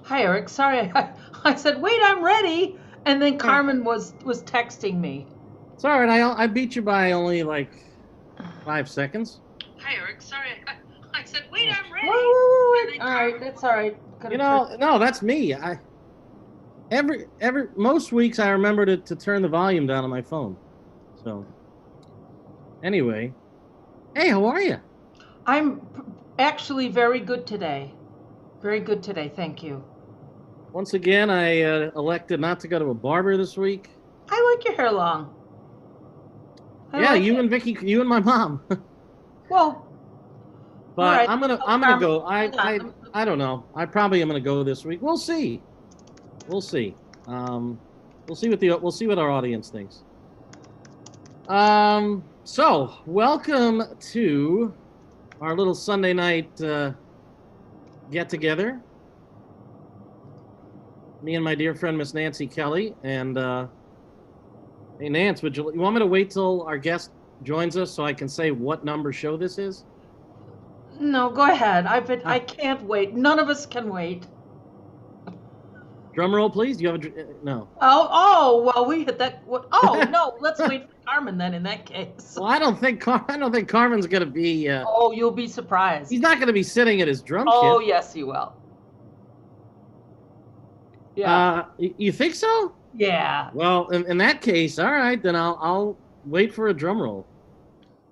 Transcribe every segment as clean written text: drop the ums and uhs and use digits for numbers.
Hi, Eric. Sorry, I said, wait, I'm ready. And then Hey, Carmen was texting me. it's all right. I beat you by only like 5 seconds. Hi, Eric. Sorry, I said, wait, Oh, I'm ready. Wait. All right, that's all right. Could have turned. no, that's me. I every most weeks I remember to turn the volume down on my phone. So anyway, hey, how are you? I'm actually very good today. Very good today. Thank you. Once again, I elected not to go to a barber this week. I like your hair long. I Yeah, like you it. and Vicky, you and my mom. Well, all But right. I'm gonna Carmen, go. hold on. I don't know. I probably am gonna go this week. We'll see. We'll see. Um, we'll see what our audience thinks. So welcome to our little Sunday night get together. Me and my dear friend Miss Nancy Kelly. And hey Nance, you want me to wait till our guest joins us so I can say what number show this is? No, go ahead. I Ah, can't wait. None of us can wait. drum roll, please. Do you have no? Well, we hit that. What? Oh, no, let's wait for Carmen then in that case. Well, I don't think Carmen's gonna be. Oh, you'll be surprised. He's not gonna be sitting at his drum Oh, kit. yes, you will. Yeah. You think so? Yeah. Well, in that case, all right, then I'll wait for a drum roll.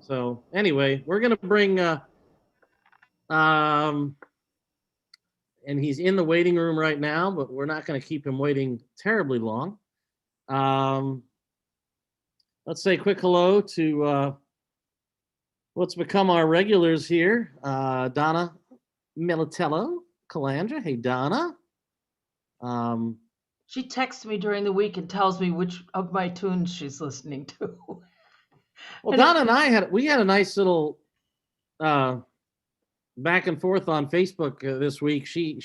So anyway, we're gonna bring um, and he's in the waiting room right now, but we're not gonna keep him waiting terribly long. Um, let's say a quick hello to what's become our regulars here, Donna Militello Calandra. Hey, Donna. Um, She texts me during the week and tells me which of my tunes she's listening to. well, And it, Donna and I had a nice little uh, back and forth on Facebook this week. She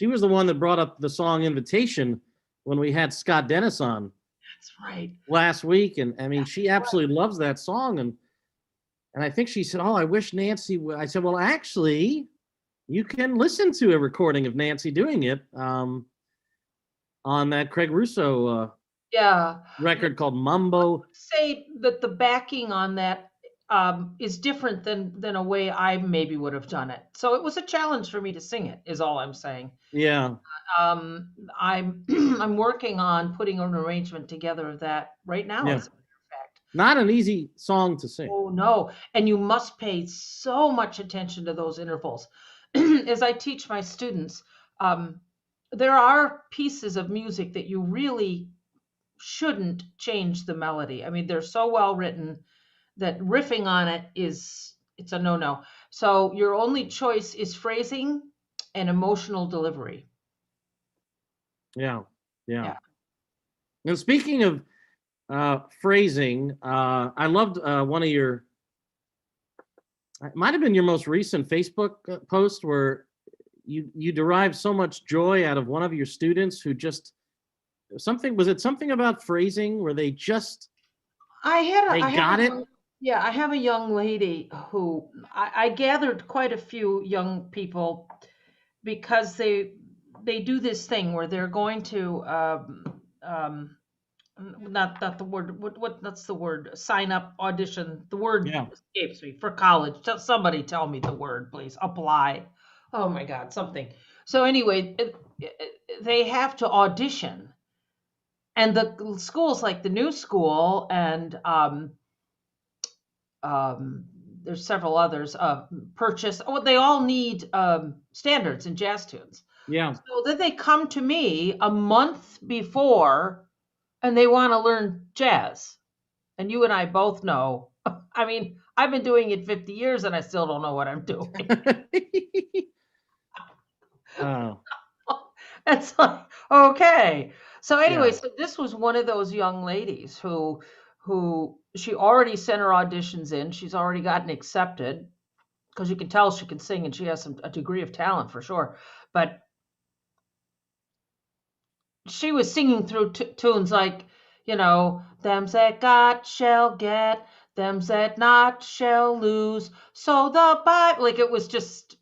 was the one that brought up the song "Invitation" when we had Scott Dennis on that's right. last week, and I mean, she That's right. absolutely loves that song, and I think she said, "Oh, I wish Nancy." I said, "Well, actually, you can listen to a recording of Nancy doing it on that Craig Russo Yeah. record called Mumbo." Say that the backing on that is different than a way I maybe would have done it. So it was a challenge for me to sing it, is all I'm saying. Yeah, I'm I'm working on putting an arrangement together of that right now, yeah, as a matter of fact. not an easy song to sing. Oh no. And you must pay so much attention to those intervals. As I teach my students, um, there are pieces of music that you really shouldn't change the melody. I mean, they're so well written that riffing on it it's a no-no. So your only choice is phrasing and emotional delivery. Yeah, yeah. Yeah. And speaking of phrasing, I loved one of your. It might have been your most recent Facebook post where you derived so much joy out of one of your students who just something was it something about phrasing where they I have a got it. young, yeah, I have a young lady who I gathered quite a few young people because they do this thing where they're going to um, not the word what that's the word, sign up, audition, the word Yeah, escapes me, for college. Somebody tell me the word, please. Apply. Oh my god, something. So anyway, they have to audition, and the schools like the new school and um, there's several others, purchase, oh, they all need standards and jazz tunes. yeah. So then they come to me a month before and they want to learn jazz. And you and I both know, I mean, I've been doing it 50 years and I still don't know what I'm doing. Oh, It's like, okay. So anyway, yeah, so this was one of those young ladies who she already sent her auditions in. She's already gotten accepted because you can tell she can sing and she has a degree of talent for sure. But she was singing through tunes like, them that got shall get, them that not shall lose. So the Bible, like it was just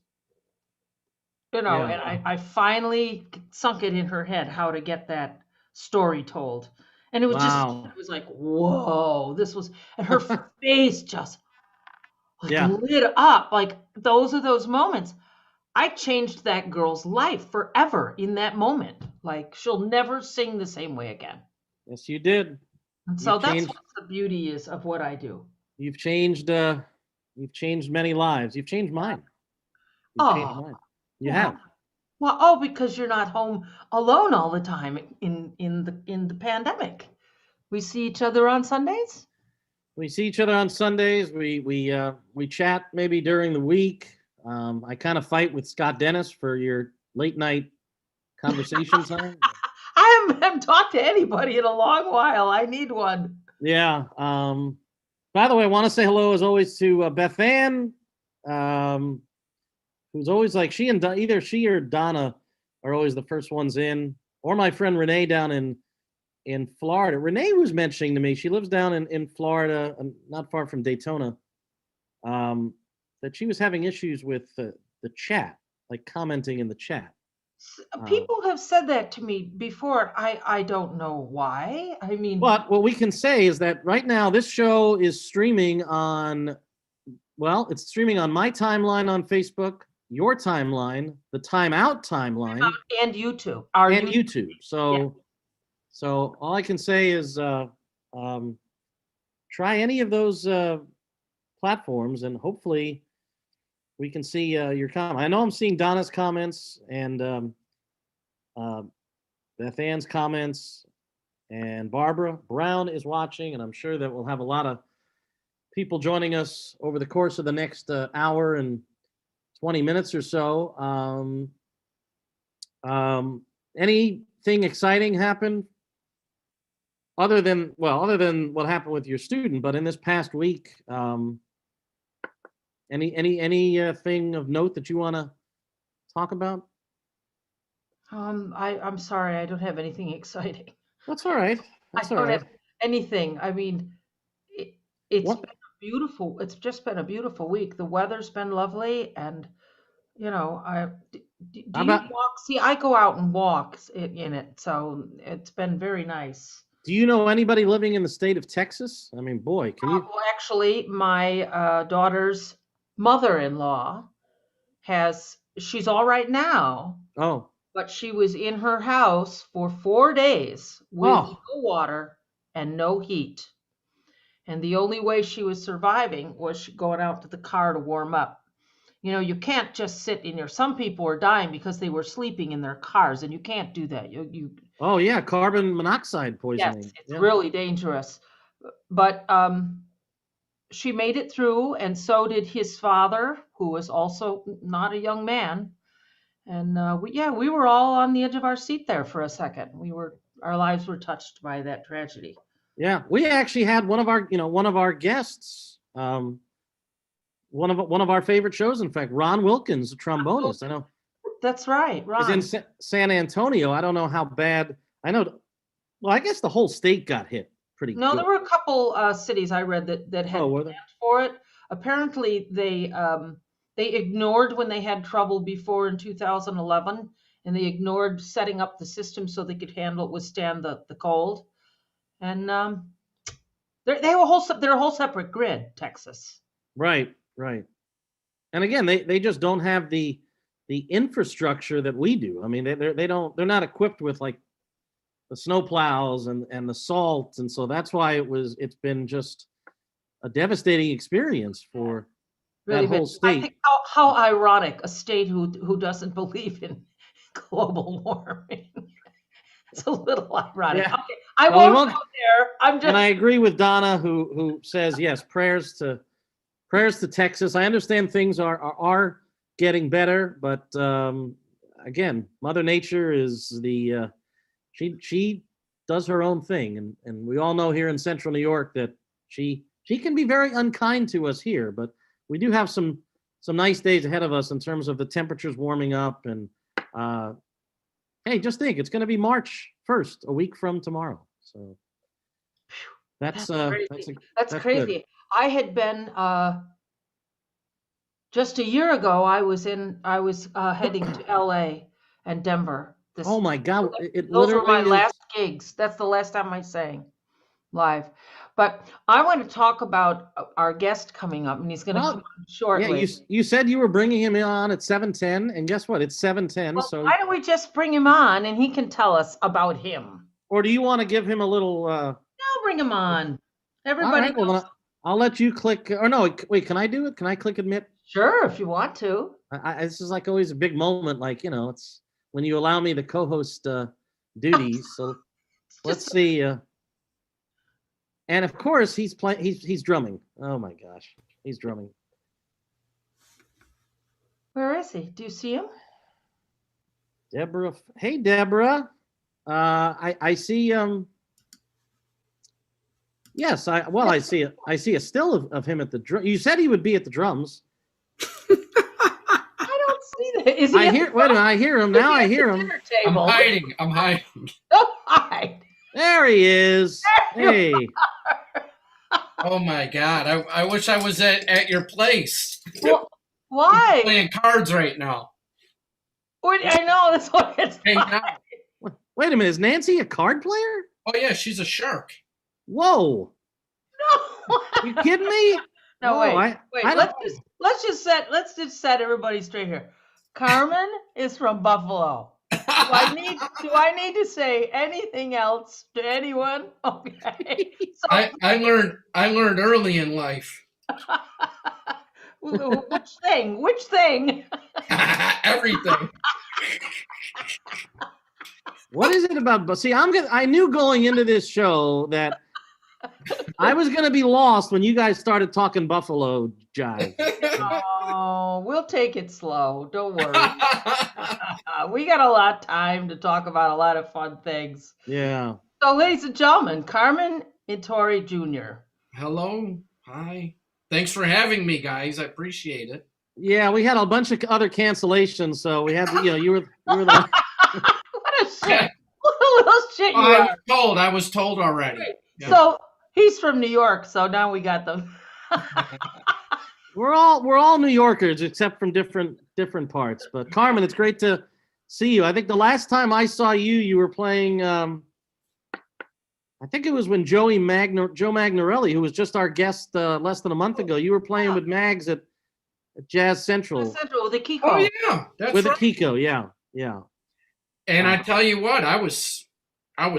you know, Yeah. and I finally sunk it in her head how to get that story told. And Wow. it was like, whoa, this was, and her face just like Yeah. lit up. Like those are those moments. I changed that girl's life forever in that moment. Like she'll never sing the same way again. Yes, you did. And You've so that's changed. what the beauty is of what I do. You've changed. You've changed many lives. You've changed mine. You've changed Oh, mine. You well, have. well, oh, because you're not home alone all the time in the pandemic. We see each other on Sundays. We see each other on Sundays. We chat maybe during the week. I kind of fight with Scott Dennis for your late night conversation time. Haven't talked to anybody in a long while. I need one. Yeah. By the way, I want to say hello as always to Beth Ann, who's always like either she or Donna are always the first ones in, or my friend Renee down in Florida. Renee was mentioning to me, she lives down in Florida, not far from Daytona, that she was having issues with the chat, like commenting in the chat. People have said that to me before. I don't know why. I mean, But what we can say is that right now this show is streaming on, well, it's streaming on my timeline on Facebook, your timeline, the Time Out timeline, and YouTube. and YouTube. Yeah. So all I can say is try any of those platforms, and hopefully we can see your comment. I know I'm seeing Donna's comments and Beth Ann's comments, and Barbara Brown is watching, and I'm sure that we'll have a lot of people joining us over the course of the next hour and 20 minutes or so. Anything exciting happen other than what happened with your student, but in this past week, any thing of note that you want to talk about? I'm sorry, I don't have anything exciting. That's all right. I don't have anything. I mean, it's been beautiful. It's just been a beautiful week. The weather's been lovely, and you know, do you walk? See, I go out and walk in it, so it's been very nice. Do you know anybody living in the state of Texas? I mean, boy, can you? Well, actually, my daughter's mother-in-law she's all right now. Oh. But she was in her house for 4 days with no water and no heat. And the only way she was surviving was going out to the car to warm up. You know, you can't just sit in some people are dying because they were sleeping in their cars, and you can't do that. Oh yeah, carbon monoxide poisoning. Yes, it's really dangerous. But she made it through, and so did his father, who was also not a young man. And we were all on the edge of our seat there for a second. Our lives were touched by that tragedy. Yeah, we actually had one of our guests, one of our favorite shows. In fact, Ron Wilkins, a trombonist. I know. That's right, Ron. Is in San Antonio. I don't know how bad. I know. Well, I guess the whole state got hit pretty. No, good. There were a couple cities I read that had planned for it. Apparently, they ignored when they had trouble before in 2011, and they ignored setting up the system so they could withstand the cold. And they're a whole separate grid, Texas. Right. And again, they just don't have the infrastructure that we do. I mean, they're not equipped with like the snow plows and the salt, and so that's why it's been just a devastating experience for that whole state. I think how ironic, a state who doesn't believe in global warming. It's a little ironic. Yeah. Okay, I won't go there. And I agree with Donna, who says yes. Prayers to Texas. I understand things are getting better, but again, Mother Nature is she does her own thing, and we all know here in Central New York that she can be very unkind to us here, but we do have some nice days ahead of us in terms of the temperatures warming up. And hey, just think, it's going to be March 1st, a week from tomorrow. So that's crazy. That's crazy. Good. I had been Just a year ago, I was heading to LA and Denver. Oh my God! It Those were my literally is. last gigs. That's the last time I sang live. But I want to talk about our guest coming up, and he's going to come Well, on yeah, shortly. you said you were bringing him on at 7:10, and guess what? It's 7:10. Well, So, why don't we just bring him on and he can tell us about him? or do you want to give him a little? I'll bring him on. All Everybody right. Well, knows. then I'll let you click. Or no, wait. Can I do it? Can I click admit? Sure, if you want to. This is like always a big moment. Like, it's when you allow me to co-host duties. So let's see. And of course, he's playing. He's drumming. Oh my gosh, he's drumming. Where is he? Do you see him? Deborah. Hey, Deborah. I see. Yes, I see it. I see a still of him at the drum. You said he would be at the drums. I don't see that. Is he? Wait a minute. I hear him now. I hear him. I'm hiding. Don't hide. There he is. Hey. Oh my God! I wish I was at your place. Well, why? Playing cards right now. I know that's what it's Hey, like. now. Wait a minute. Is Nancy a card player? Oh yeah, she's a shark. Whoa. No. You kidding me? No, Whoa, wait. I don't- Let's just set everybody straight here. Carmen is from Buffalo. Do I need to say anything else to anyone? Okay. So, I learned early in life. which thing? Which thing? Everything. What is it about? See, I knew going into this show that I was going to be lost when you guys started talking Buffalo jive. Oh, we'll take it slow. Don't worry. We got a lot of time to talk about a lot of fun things. Yeah. So, ladies and gentlemen, Carmen Intorre Jr. Hello. Hi. Thanks for having me, guys. I appreciate it. Yeah, we had a bunch of other cancellations, so we had to, you were the one. What a shit. What a little shit you are. I was told already. Right. Yeah. So he's from New York, so now we got them. We're all New Yorkers except from different parts. But Carmen, it's great to see you. I think the last time I saw you, you were playing. I think it was when Joe Magnarelli, who was just our guest less than a month ago. You were playing with Mags at Jazz Central. Jazz Central with the Kiko. Oh yeah, that's with right. the Kiko, yeah. And I tell you what, I was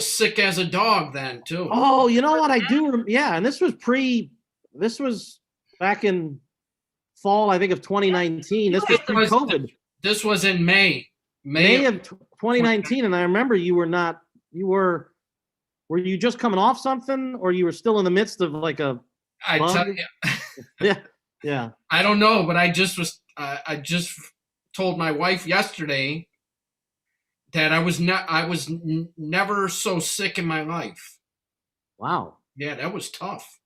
sick as a dog then too. Oh, you know what I do? Yeah, and this was back in fall, I think, of 2019. This was pre-COVID. This was in May of 2019, and I remember were you just coming off something, or you were still in the midst of like a I bug? tell you. Yeah. I don't know, but I just told my wife yesterday that I was never so sick in my life. Wow. Yeah, that was tough.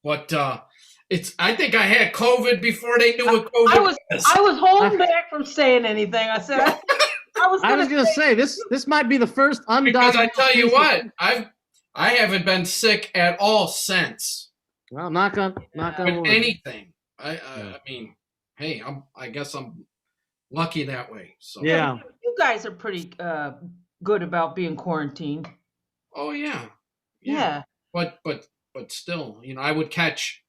But I think I had COVID before they knew what COVID was. I was holding back from saying anything. I said I was going to say this might be the first undiagnosed. Because I tell you what, I haven't been sick at all since. Well, knock on wood. Anything. I mean, hey, I guess I'm lucky that way. So yeah, you guys are pretty good about being quarantined. Oh yeah. But still, I would catch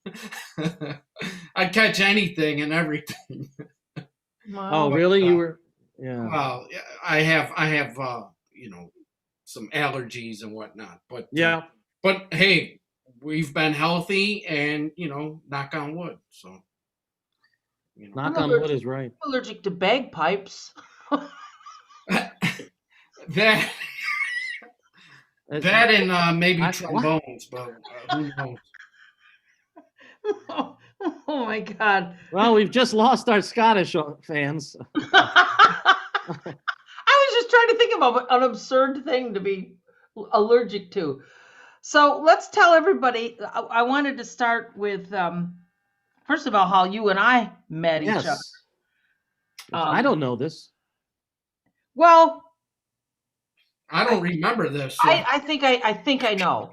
I'd catch anything and everything. Oh, really? You were? Yeah. Well, I have some allergies and whatnot, but yeah. But hey, we've been healthy and knock on wood. So knock on wood is right. I'm allergic to bagpipes. that and maybe trombones, but who knows? Oh my God. Well, we've just lost our Scottish fans. I was just trying to think about an absurd thing to be allergic to. So let's tell everybody. I wanted to start with, first of all, how you and I met each other. I don't know this. Well, I don't remember this. I think I know.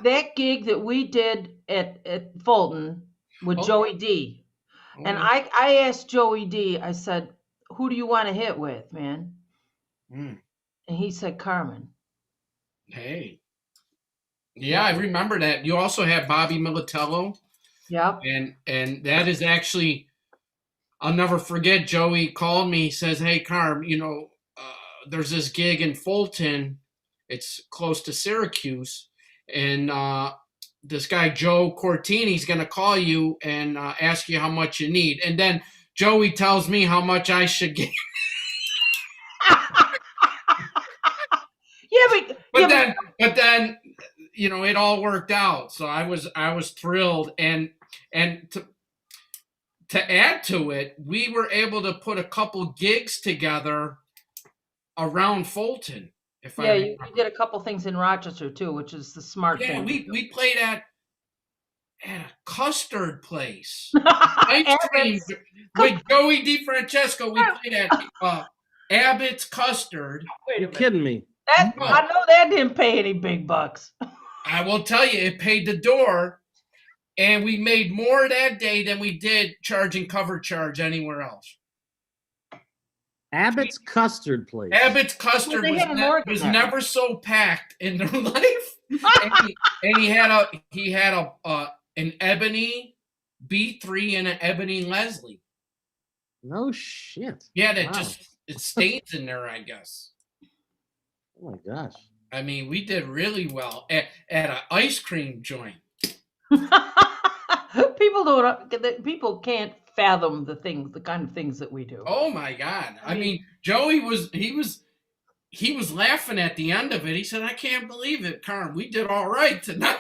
That gig that we did at Fulton with Joey D. And I asked Joey D, I said, who do you want to hit with, man? Mm. And he said, Carmen. Hey. Yeah, I remember that. You also had Bobby Militello. Yep. And that is actually, I'll never forget, Joey called me, he says, hey, Carm, there's this gig in Fulton. It's close to Syracuse. And this guy, Joe Cortini's going to call you and ask you how much you need. And then Joey tells me how much I should get. But then, it all worked out. So I was thrilled. And to add to it, we were able to put a couple gigs together around Fulton. You did a couple things in Rochester too, which is the smart thing. Yeah, we played at a custard place. Ice cream with Joey DiFrancesco. We played at Abbott's Custard. You're kidding me. I know that didn't pay any big bucks. I will tell you, it paid the door, and we made more that day than we did charging cover charge anywhere else. Abbott's Custard place. Abbott's Custard was never so packed in their life. and he had an ebony B3 and an ebony Leslie. No shit. Yeah, it stays in there, I guess. Oh my gosh. I mean, we did really well at an ice cream joint. People can't fathom the kind of things that we do. Oh my God. I mean, Joey he was laughing at the end of it. He said, I can't believe it, Carm. We did all right tonight.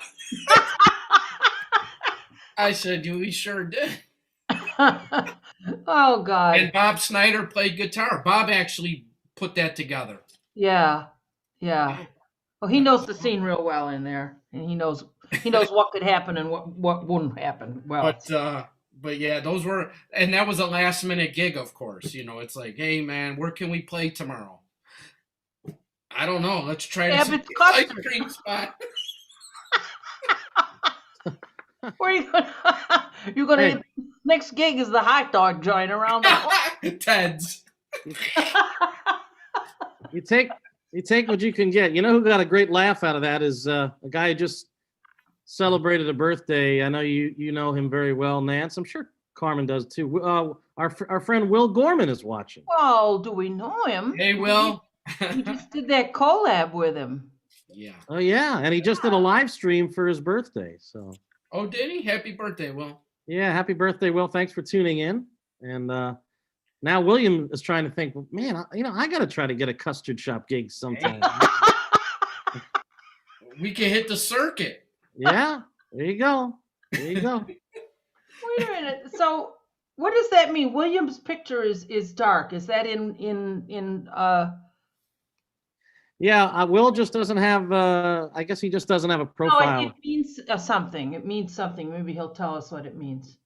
I said, we sure did. Oh God. And Bob Snyder played guitar. Bob actually put that together. Yeah. Well, he knows the scene real well in there, and he knows what could happen and what wouldn't happen. Well, but yeah, and that was a last minute gig, of course. It's like, hey man, where can we play tomorrow? I don't know. Let's try to see the ice cream spot. Where are you going? You're going to next gig is the hot dog joint around the Ted's. You take what you can get. You know who got a great laugh out of that is a guy who just celebrated a birthday. I know you know him very well, Nance. I'm sure Carmen does too. Our friend Will Gorman is watching. Oh, do we know him? Hey, Will. We just did that collab with him. Yeah. Oh yeah, and he just did a live stream for his birthday. So. Oh, did he? Happy birthday, Will. Yeah, happy birthday, Will. Thanks for tuning in. And now William is trying to think, man, I got to try to get a custard shop gig sometime. We can hit the circuit. Yeah, there you go. Wait a minute. So what does that mean? William's picture is dark. Is that in Yeah, Will just doesn't have. I guess he just doesn't have a profile. No, it means something. It means something. Maybe he'll tell us what it means.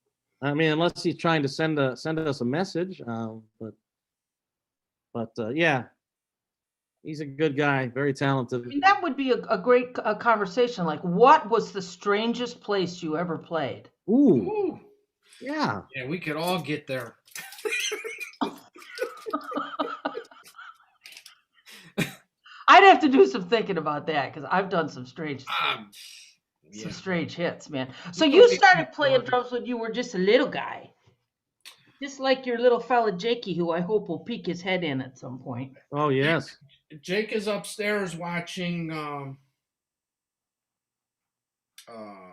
I mean, unless he's trying to send us a message. But yeah, he's a good guy, very talented. I mean, that would be a great conversation. Like, what was the strangest place you ever played? Ooh. Yeah. Yeah, we could all get there. I'd have to do some thinking about that because I've done some strange hits, man. So you started playing drums when you were just a little guy, just like your little fella Jakey, who I hope will peek his head in at some point. Oh yes. Jake is upstairs watching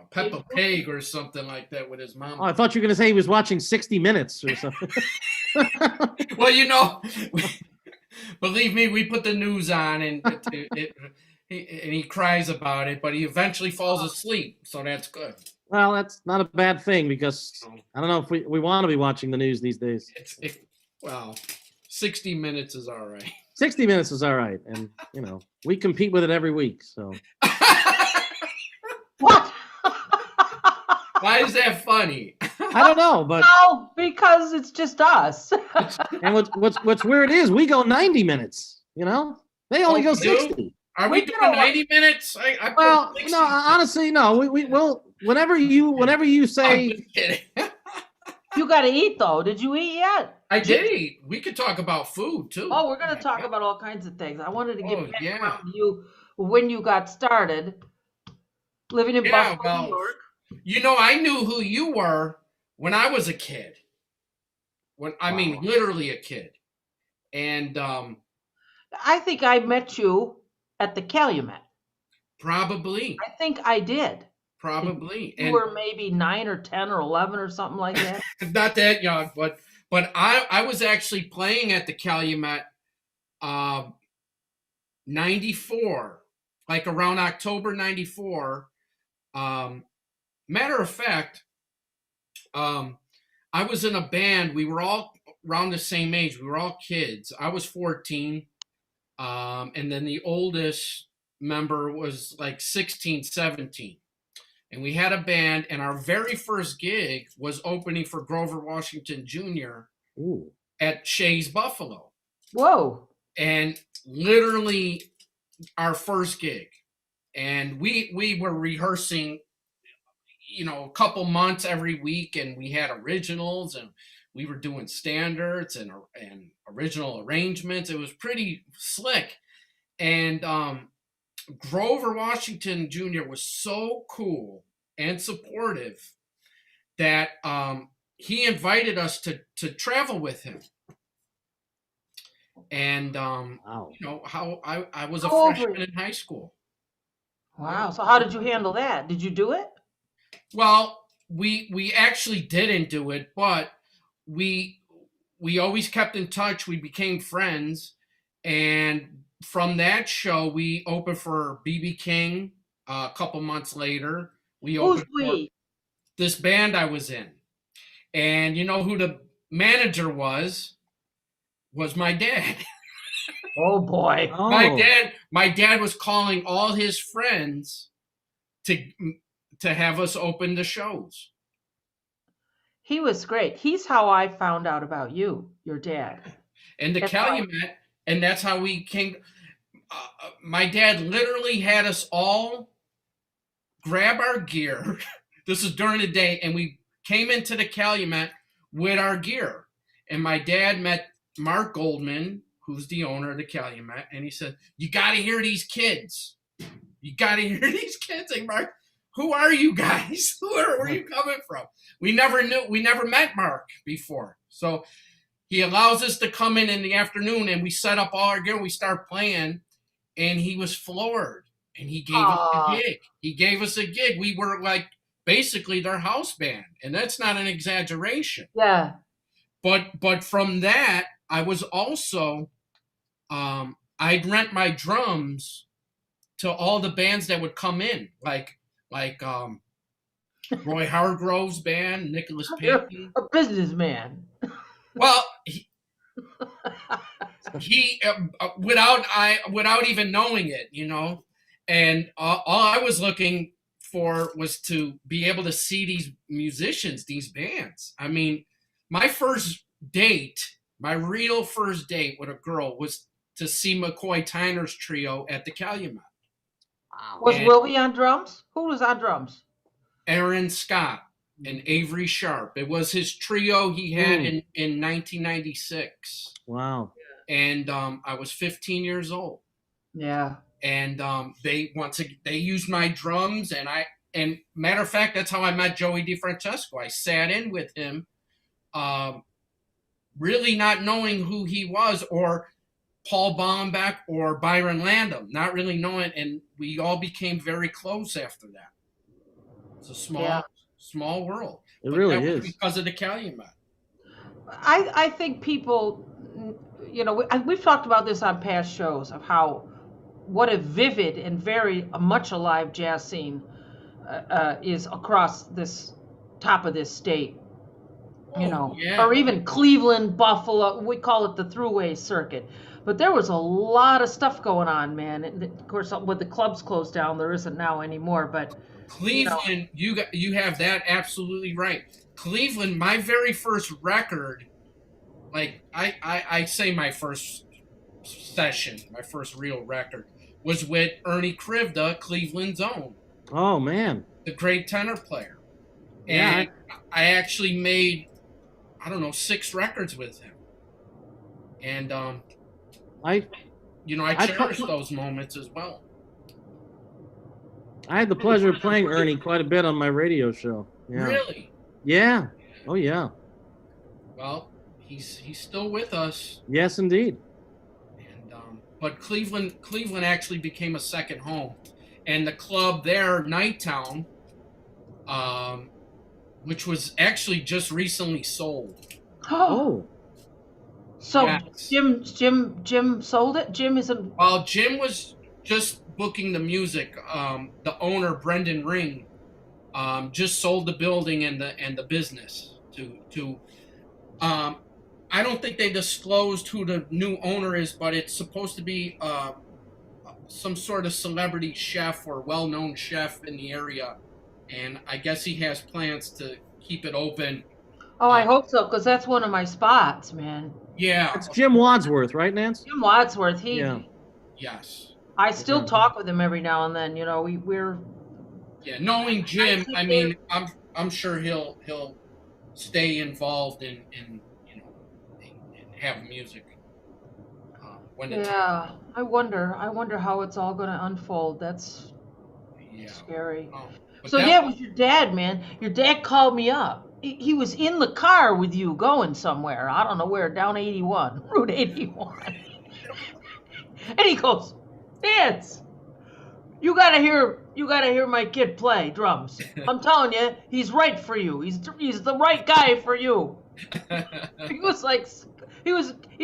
Peppa Pig or something like that with his mom. Oh, I thought you were going to say he was watching 60 Minutes or something. Well, believe me, we put the news on and he cries about it, but he eventually falls asleep, so that's good. Well, that's not a bad thing because I don't know if we want to be watching the news these days. 60 Minutes is all right. 60 Minutes is all right, and we compete with it every week. So. What? Why is that funny? I don't know, but because it's just us. And what's weird is we go 90 minutes. They only go 60. Are we doing 90 minutes? Well, no, honestly, no. We will whenever you say. You got to eat though. Did you eat yet? I did eat. We could talk about food too. Oh, we're going to talk about all kinds of things. I wanted to get Oh, background to you when you got started living in Yeah, Buffalo, New well, York. I knew who you were when I was a kid. I mean, literally a kid. And I think I met you at the Calumet. probably. I think I did. Probably. You were maybe 9 or 10 or 11 or something like that. Not that young, but I was actually playing at the Calumet 94, like around October 94. Matter of fact, I was in a band. We were all around the same age. We were all kids. I was 14. And then the oldest member was like 16, 17. And we had a band, and our very first gig was opening for Grover Washington Jr. At Shays Buffalo. Whoa. And literally our first gig. And we were rehearsing, a couple months every week, and we had originals, and we were doing standards and original arrangements. It was pretty slick. And Grover Washington Jr. was so cool and supportive that he invited us to travel with him. And how I was a freshman in high school. Wow. So how did you handle that? Did you do it? Well, we actually didn't do it, but we always kept in touch. We became friends, and from that show, we opened for B.B. King a couple months later. We opened for this band I was in. And you know who the manager was? Was my dad. Oh, boy. Oh. My dad was calling all his friends to have us open the shows. He was great. He's how I found out about you, your dad. And the Calumet, and that's how we came. My dad literally had us all grab our gear. This is during the day, and we came into the Calumet with our gear. And my dad met Mark Goldman, who's the owner of the Calumet, and he said, "You got to hear these kids. You got to hear these kids." And Mark, who are you guys? Where are you coming from? We never met Mark before. So he allows us to come in the afternoon, and we set up all our gear, and we start playing, and he was floored, and he gave us a gig. He gave us a gig. We were like basically their house band, and that's not an exaggeration. Yeah. But from that, I was also, I'd rent my drums to all the bands that would come in, like Roy Hargrove's band, Nicholas Payton. You're a businessman. Well, he without even knowing it, and all I was looking for was to be able to see these musicians, these bands. I mean, my real first date with a girl was to see McCoy Tyner's trio at the Calumet. Was Willie on drums? Who was on drums? Aaron Scott and Avery Sharp. It was his trio he had in 1996. Wow. And I was 15 years old. Yeah. And they used my drums, and matter of fact, that's how I met Joey DeFrancesco. I sat in with him, really not knowing who he was, or Paul Bombeck or Byron Landham, not really knowing, and we all became very close after that. It's a small world. It really is. Because of the Calumet. I think people, we've talked about this on past shows of what a vivid and very much alive jazz scene is across this top of this state. Or even Cleveland, Buffalo. We call it the Thruway Circuit. But there was a lot of stuff going on, man. And of course, with the clubs closed down, there isn't now anymore. But Cleveland, you have that absolutely right. Cleveland, my very first record, like I say my first session, my first real record, was with Ernie Krivda, Cleveland's own. Oh, man. The great tenor player. Yeah. And I actually made I don't know, 6 records with him. And I cherish those moments as well. I had the pleasure of playing Ernie quite a bit on my radio show. Yeah. Really? Yeah. Oh yeah. Well, he's still with us. Yes, indeed. And but Cleveland actually became a second home, and the club there, Nighttown, which was actually just recently sold. Oh. So Yes. Jim sold it? Jim isn't. Well, Jim was just booking the music. The owner, Brendan Ring, just sold the building and the business to I don't think they disclosed who the new owner is, but it's supposed to be some sort of celebrity chef or well-known chef in the area, and I guess he has plans to keep it open. Oh, I hope so, because that's one of my spots, man. Yeah. It's Jim Wadsworth, right, Nance? Jim Wadsworth. Yes. I still talk with him every now and then. We're. Yeah, knowing Jim, I mean, I'm sure he'll stay involved in have music when it's. Yeah, I wonder how it's all going to unfold. That's scary. So it was your dad, man. Your dad called me up. He was in the car with you going somewhere. I don't know where, down 81, Route 81. And he goes, Nance, you gotta hear my kid play drums. I'm telling you, he's right for you. He's the right guy for you. He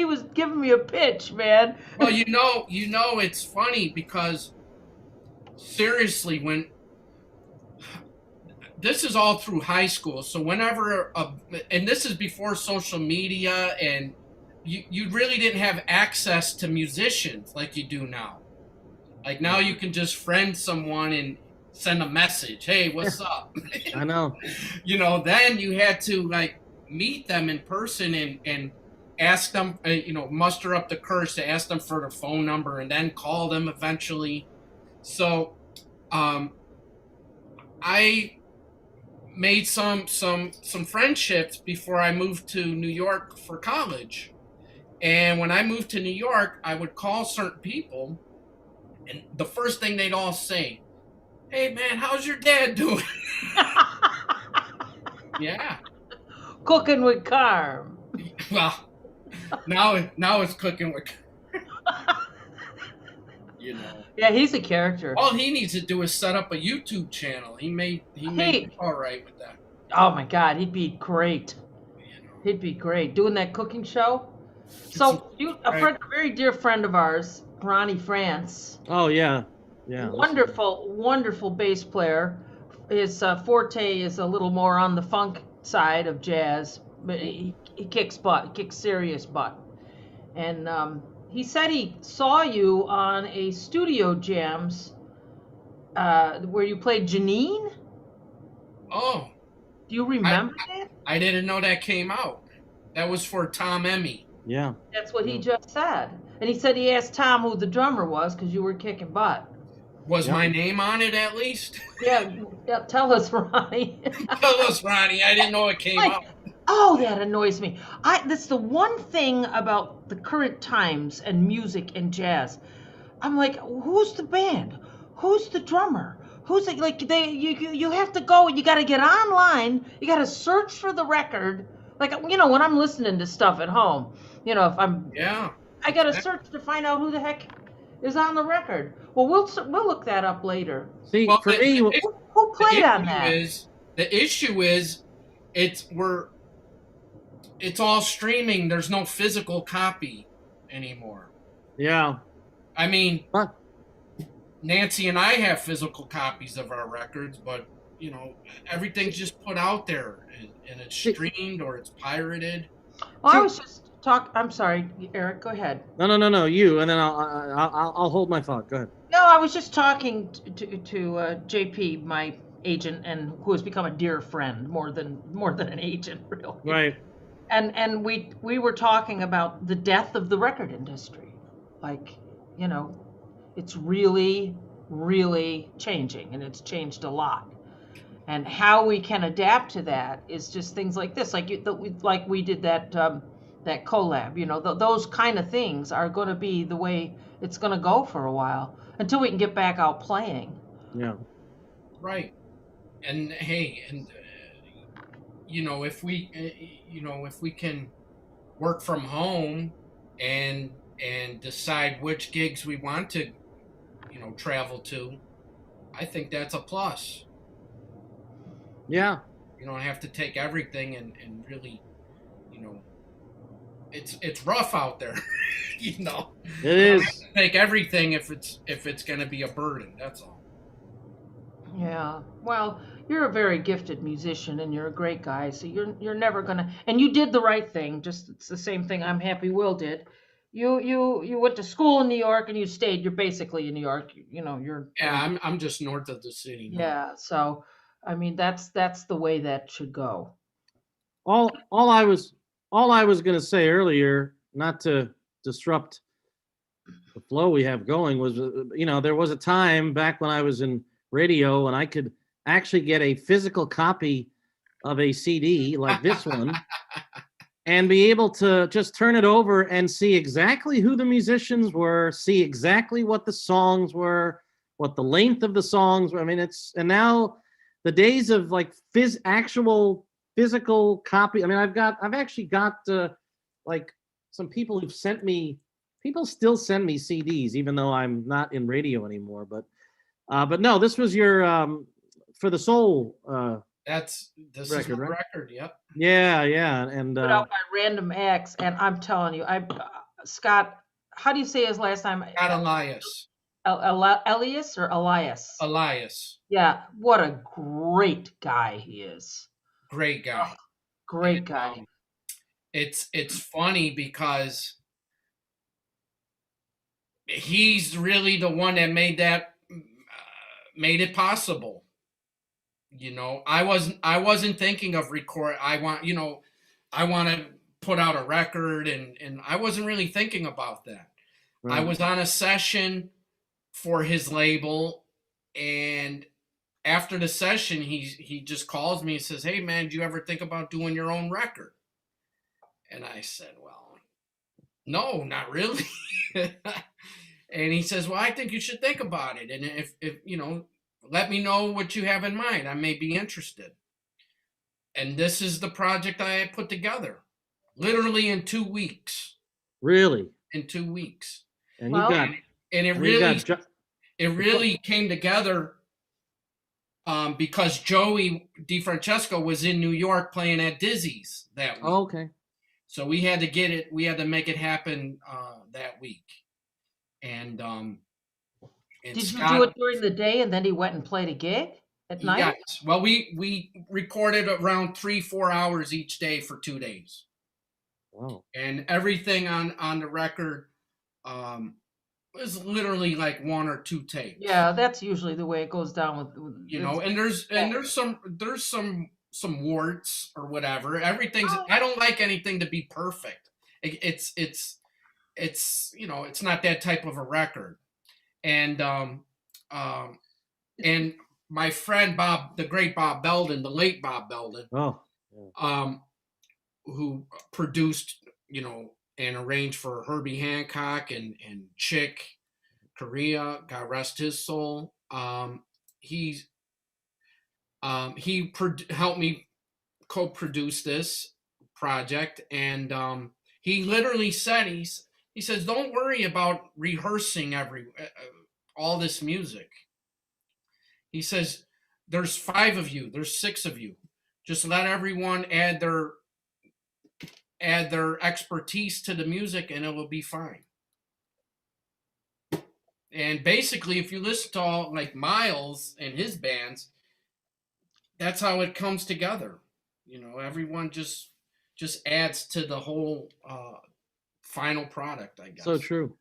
was giving me a pitch, man. Well, it's funny because seriously, when this is all through high school, so whenever and this is before social media, and you really didn't have access to musicians like you do now. Like now you can just friend someone and send a message. Hey, what's up? I know. Then you had to meet them in person and ask them, muster up the courage to ask them for their phone number and then call them eventually. So I made some friendships before I moved to New York for college. And when I moved to New York, I would call certain people, and the first thing they'd all say, "Hey man, how's your dad doing?" Yeah. Cooking with Carm. Well, now it's cooking with. Yeah, he's a character. All he needs to do is set up a YouTube channel. He made all right with that. Oh my God, he'd be great. He'd be great doing that cooking show. So a very dear friend of ours, Ronnie France. Oh yeah. Wonderful bass player. His forte is a little more on the funk side of jazz, but he kicks butt. He kicks serious butt. And he said he saw you on a studio jams where you played Janine. Oh. Do you remember that? I didn't know that came out. That was for Tom Emmy. Yeah. That's what he just said. And he said he asked Tom who the drummer was because you were kicking butt. Was my name on it at least? Yeah, tell us, Ronnie. Tell us, Ronnie. I didn't know it came out. Oh, that annoys me. That's the one thing about the current times and music and jazz. I'm like, who's the band? Who's the drummer? Who's it? Like you have to go. You got to get online. You got to search for the record. Like when I'm listening to stuff at home, if I'm I got to search to find out who the heck is on the record. Well, we'll look that up later. See, for me, who played on that? The issue is, it's all streaming. There's no physical copy anymore. Yeah. I mean, Nancy and I have physical copies of our records, but everything's just put out there and it's streamed or it's pirated. Well, I was just I'm sorry, Eric. Go ahead. No. You, and then I'll hold my thought. Go ahead. No, I was just talking to JP, my agent, and who has become a dear friend more than an agent, really. Right. And we were talking about the death of the record industry. Like, it's really, really changing, and it's changed a lot. and how we can adapt to that is just things like this, like we did that that collab. Those kind of things are going to be the way it's going to go for a while until we can get back out playing. Yeah. Right. And hey, and if we can work from home and decide which gigs we want to travel to, I think that's a plus. Yeah. You don't have to take everything and really, it's rough out there. It is. is. Take everything if it's going to be a burden. That's all. Yeah. Well, you're a very gifted musician and you're a great guy, so you're never gonna. And you did the right thing. Just it's the same thing I'm happy Will did. You went to school in New York and you stayed. You're basically in New York. You're. Yeah, I'm just north of the city now. Yeah. So, I mean, that's the way that should go. All I was going to say earlier, not to disrupt the flow we have going, was there was a time back when I was in radio and I could actually get a physical copy of a CD like this one and be able to just turn it over and see exactly who the musicians were, see exactly what the songs were, what the length of the songs were. I mean, and now the days of like actual physical copy. I mean, I've actually got like some people who've sent me. People still send me CDs, even though I'm not in radio anymore. But no, this was your for the Soul. This record, is my right? record. Yep. Yeah, and Put out by Random Acts, and I'm telling you, Scott. How do you say his last name? Scott Elias. Elias or Elias? Elias. Yeah, what a great guy he is. Great guy. Great guy. It's funny because he's really the one that made it possible. I wasn't thinking of record. I want to put out a record, and I wasn't really thinking about that. Right. I was on a session for his label, and after the session, he just calls me and says, "Hey man, do you ever think about doing your own record?" And I said, "Well, no, not really." And he says, "Well, I think you should think about it, and if let me know what you have in mind. I may be interested." And this is the project I had put together, literally in 2 weeks. Really? In 2 weeks. And it really came together because Joey DeFrancesco was in New York playing at Dizzy's that week. Oh, okay. So we had to make it happen that week. And did Scott, you do it during the day and then he went and played a gig at night? Yes. Well, we recorded around 3-4 hours each day for 2 days. Wow. And everything on the record was literally like 1 or 2 takes. Yeah, that's usually the way it goes down with and there's some warts or whatever. Everything's I don't like anything to be perfect. It's it's not that type of a record. And my friend Bob, the great Bob Belden, the late Bob Belden, who produced, and arranged for Herbie Hancock and Chick Corea, God rest his soul. He helped me co-produce this project, and he literally said, he says, "Don't worry about rehearsing all this music." He says, "There's 5 of you, there's 6 of you. Just let everyone add their expertise to the music and it will be fine." And basically, if you listen to all like Miles and his bands, that's how it comes together. Everyone just adds to the whole final product, I guess. So true.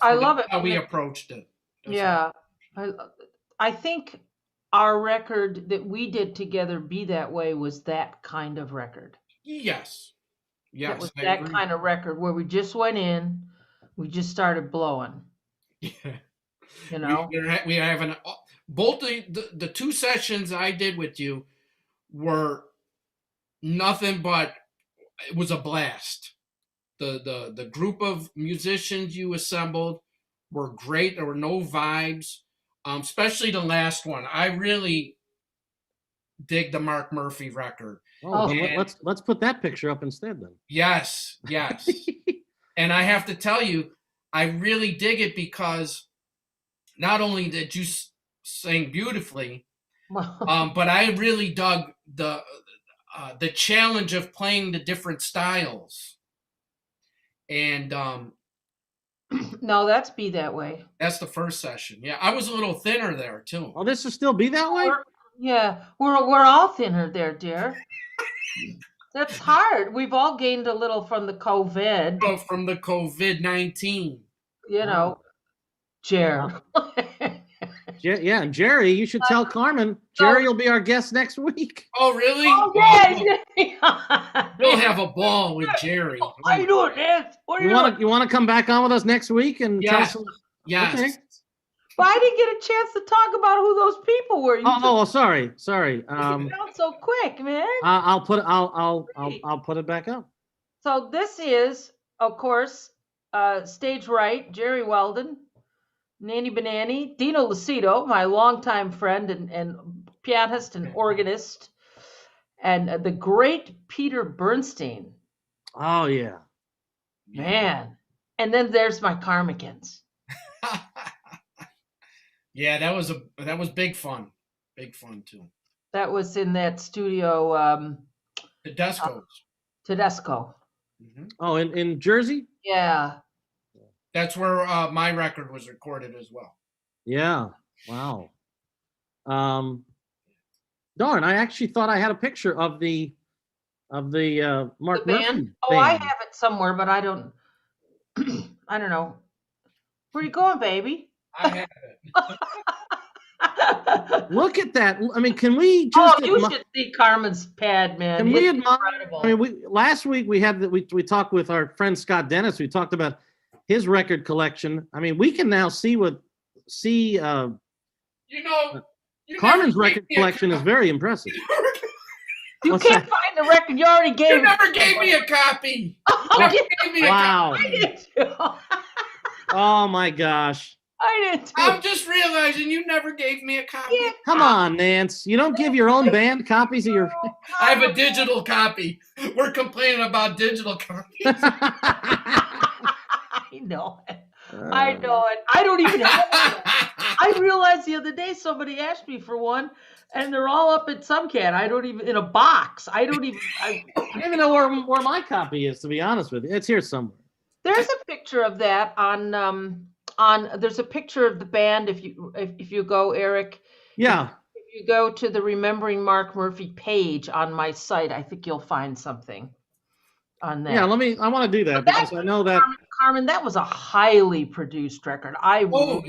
I love it. How we approached it. Yeah. I think our record that we did together, Be That Way, was that kind of record. Yes. It was that kind of record where we just went in, we just started blowing. Yeah. We have both the two sessions I did with you were nothing but, it was a blast. The group of musicians you assembled were great. There were no vibes, especially the last one. I really dig the Mark Murphy record. Oh, And let's put that picture up instead then. yes. And I have to tell you, I really dig it because not only did you sing beautifully, but I really dug the challenge of playing the different styles. And No, that's Be That Way. that's the first session. Yeah, I was a little thinner there too. Oh, this will still be that way? We're all thinner there, dear. That's hard. We've all gained a little from the COVID. Oh, from the COVID-19. You know, Jer. Yeah, and Jerry, you should tell Carmen. Jerry will be our guest next week. Oh, really? Oh, yeah. We'll have a ball with Jerry. How you doing, Nance? What are you doing? You want to come back on with us next week and tell us? Yes. Okay. But I didn't get a chance to talk about who those people were. Sorry. You out so quick, man. I'll put it back up. So this is, of course, stage right, Jerry Weldon, Nanny Banani, Dino Lucido, my longtime friend and pianist and organist, and the great Peter Bernstein. Oh yeah, man. And then there's my Karmikins. Yeah, that was big fun. Big fun too. That was in that studio. Tedesco's. Tedesco. Mm-hmm. Oh, in Jersey? Yeah. That's where my record was recorded as well. Yeah. Wow. Darn, I actually thought I had a picture of the Mark Murphy band. Oh, I have it somewhere, but I don't I don't know. Where you going, baby? I have it. Look at that. I mean, can we just you should see Carmen's pad, man. Can we admire? Incredible. I mean, last week we talked with our friend Scott Dennis. We talked about his record collection. I mean, we can now see Carmen's record collection is very impressive. You can't find the record. You already gave. You never gave me a copy. Wow. I did too. Oh my gosh. I did too. I'm just realizing you never gave me a copy. Yeah. Come on, Nance. You don't give your own band copies of your. I have a digital copy. We're complaining about digital copies. I know it. I know it. I don't even have one. I realized the other day somebody asked me for one, and they're all up at Subcat. I don't even in a box. I don't even know where my copy is. To be honest with you, it's here somewhere. There's a picture of that on. There's a picture of the band if you go, Eric. Yeah. If you go to the Remembering Mark Murphy page on my site, I think you'll find something on that. Yeah, I want to do that because I know that Carmen, that was a highly produced record. I went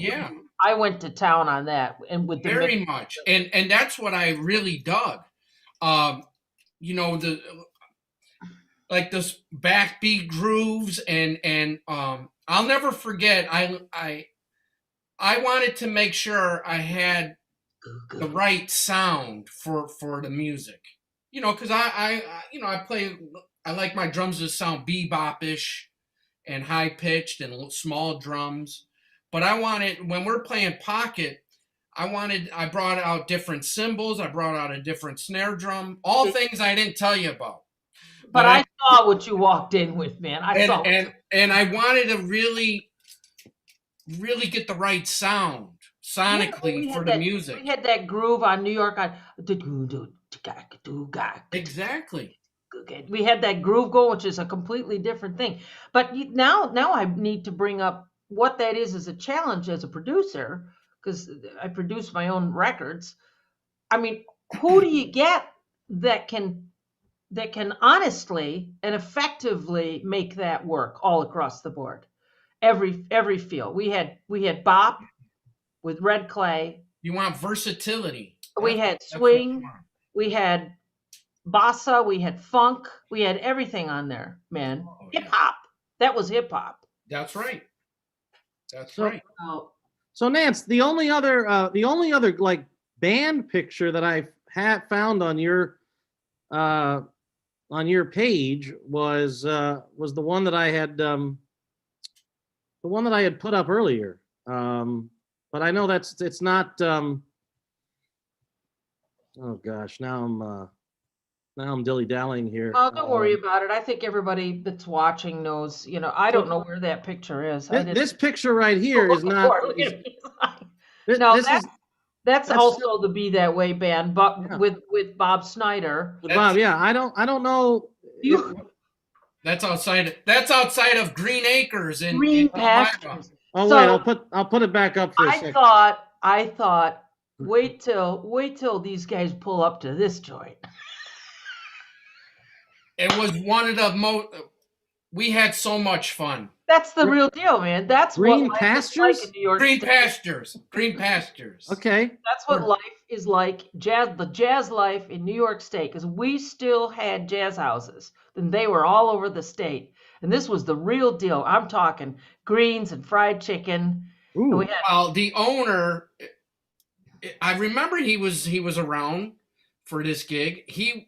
to town on that and with the very much. And that's what I really dug. Like those backbeat grooves and I'll never forget. I wanted to make sure I had the right sound for the music. Because I like my drums to sound bebop-ish and high pitched and small drums. But I wanted, when we're playing pocket, I brought out different cymbals. I brought out a different snare drum. All things I didn't tell you about. But I saw what you walked in with, man. And I wanted to really, really get the right sound sonically for the music. We had that groove on New York. Exactly. We had that groove going, which is a completely different thing. But now I need to bring up what that is as a challenge as a producer, because I produce my own records. I mean, who do you get that can honestly and effectively make that work all across the board, every field? We had bop with Red Clay. You want versatility. We had swing. We had bossa. We had funk. We had everything on there, man. Hip hop. That was hip hop. That's right. That's right. So Nance, the only other like band picture that I had found on your page was the one that I had put up earlier. But I know it's not. Oh gosh, now I'm dilly-dallying here. Oh, don't worry about it. I think everybody that's watching knows. I don't know where that picture is. This picture right here is not. No, that's also the Be That Way band, but Yeah. with Bob Snyder. Bob, yeah, I don't know. That's outside of Green Acres in Green Elmira. Pastures. Oh So, wait, I'll put it back up for a second. I thought, wait till these guys pull up to this joint. It was one of the most. We had so much fun. That's the real deal, man. That's Green what life Pastures? is like in New York Green State. Pastures. Green Pastures. Okay. That's what life is like, the jazz life in New York State, because we still had jazz houses, and they were all over the state. And this was the real deal. I'm talking greens and fried chicken. And Ooh. we had Well, the owner, I remember he was around for this gig.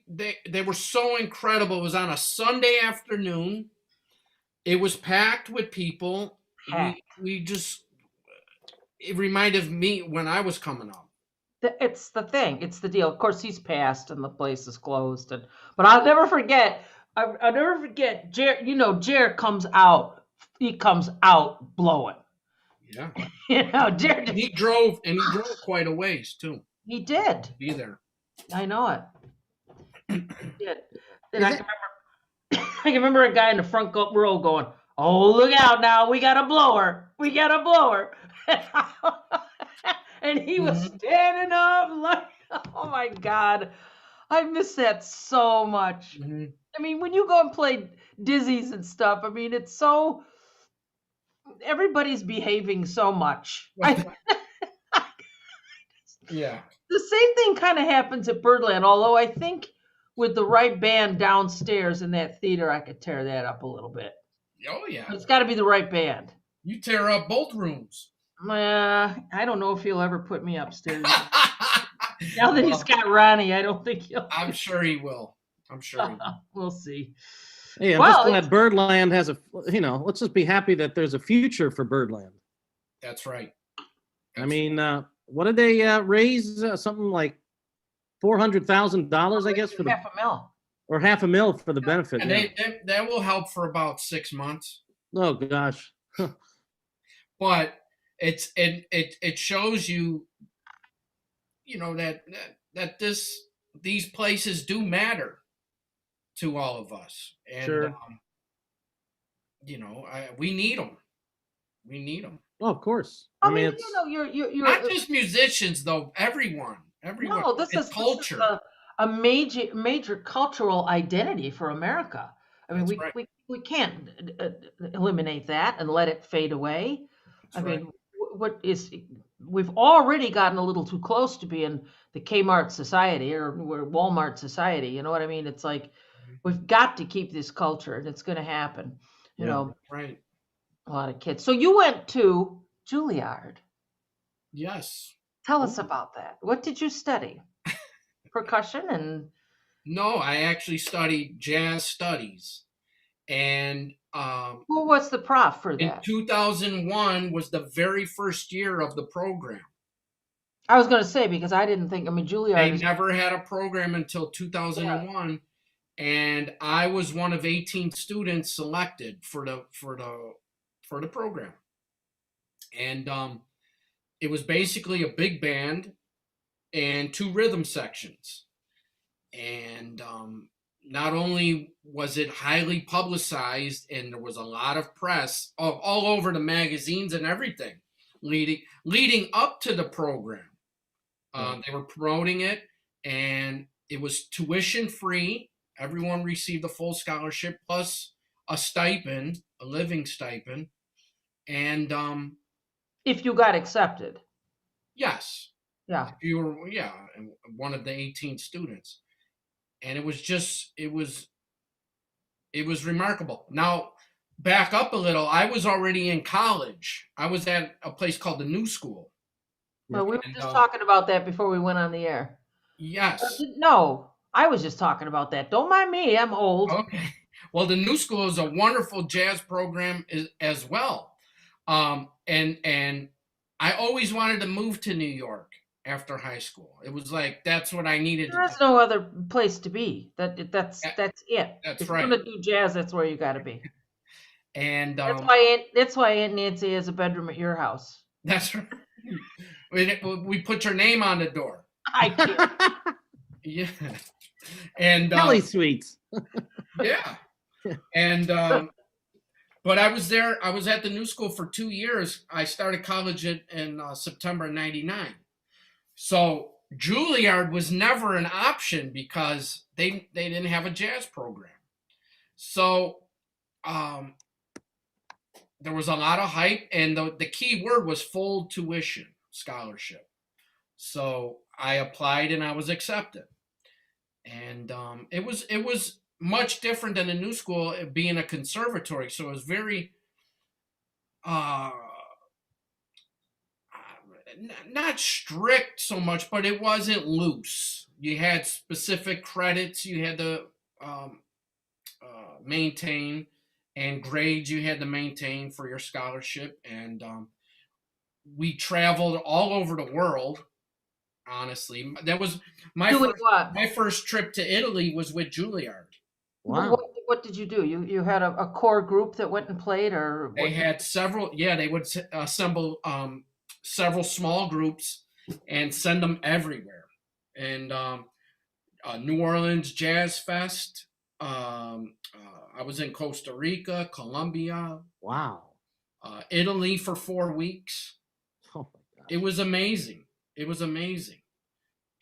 They were so incredible. It was on a Sunday afternoon. It was packed with people. We just, it reminded me when I was coming up. It's the thing. It's the deal. Of course, he's passed and the place is closed. But I'll never forget. I'll never forget. Jared comes out. He comes out blowing. Yeah. Jared. And he drove quite a ways too. He did. To be there. I know it. He did. And I can remember a guy in the front row going, "Oh, look out now. We got a blower. We got a blower." And he was standing up like, oh my God. I miss that so much. Mm-hmm. I mean, when you go and play Dizzy's and stuff, I mean, it's so, everybody's behaving so much. Yeah. The same thing kind of happens at Birdland, although I think with the right band downstairs in that theater, I could tear that up a little bit. Oh, yeah. It's got to be the right band. You tear up both rooms. I don't know if he'll ever put me upstairs. Now that he's got Ronnie, I don't think he'll. I'm sure he will. We'll see. Hey, I'm just glad Birdland has let's just be happy that there's a future for Birdland. That's right. I mean, what did they raise? Something like $400,000, I guess, for the $500,000 or $500,000 for the benefit. And that will help for about 6 months. Oh gosh. But it shows you, that these places do matter to all of us, and sure. We need them. We need them. Oh, of course. I mean, you're not just musicians though. Everyone. No, this is culture. This is a major cultural identity for America. I mean, we can't eliminate that and let it fade away. I mean, we've already gotten a little too close to being the Kmart society or Walmart society. You know what I mean? It's like we've got to keep this culture, and it's going to happen. You know, right? A lot of kids. So you went to Juilliard. Yes. Tell us about that. What did you study? Percussion and. No, I actually studied jazz studies, and who was the prof for that? In 2001 was the very first year of the program. I was going to say, because I didn't think, Juilliard. They never had a program until 2001, yeah. And I was one of 18 students selected for the program, and it was basically a big band and 2 rhythm sections, and not only was it highly publicized, and there was a lot of press all over the magazines and everything leading up to the program. They were promoting it, and it was tuition free. Everyone received a full scholarship plus a stipend, a living stipend. And if you got accepted. Yes. Yeah. If you were, one of the 18 students. And it was remarkable. Now, back up a little. I was already in college. I was at a place called the New School. Well, we were And, just talking about that before we went on the air. yes. No, I was just talking about that. Don't mind me. I'm old. Okay. Well, the New School is a wonderful jazz program as well. And I always wanted to move to New York after high school. It was like that's what I needed to do. There's no other place to be. That's it. That's If right. you're gonna do jazz, that's where you got to be. And That's why Aunt Nancy has a bedroom at your house. that's right. We put your name on the door. I can't. Yeah. And Kelly Sweets. yeah. And but I was there. I was at the New School for 2 years. I started college in September '99. So Juilliard was never an option because they didn't have a jazz program. So there was a lot of hype, and the key word was full tuition scholarship. So I applied and I was accepted. And it was much different than the New School being a conservatory. So it was very not strict so much, but it wasn't loose. You had specific credits you had to maintain, and grades you had to maintain for your scholarship. And we traveled all over the world. Honestly, that was my first trip to Italy was with Juilliard. Wow. What did you do? You had a core group that went and played, or they had several? Yeah, they would assemble several small groups and send them everywhere. And New Orleans Jazz Fest. I was in Costa Rica, Colombia. Wow. Italy for 4 weeks. Oh my God. It was amazing. It was amazing.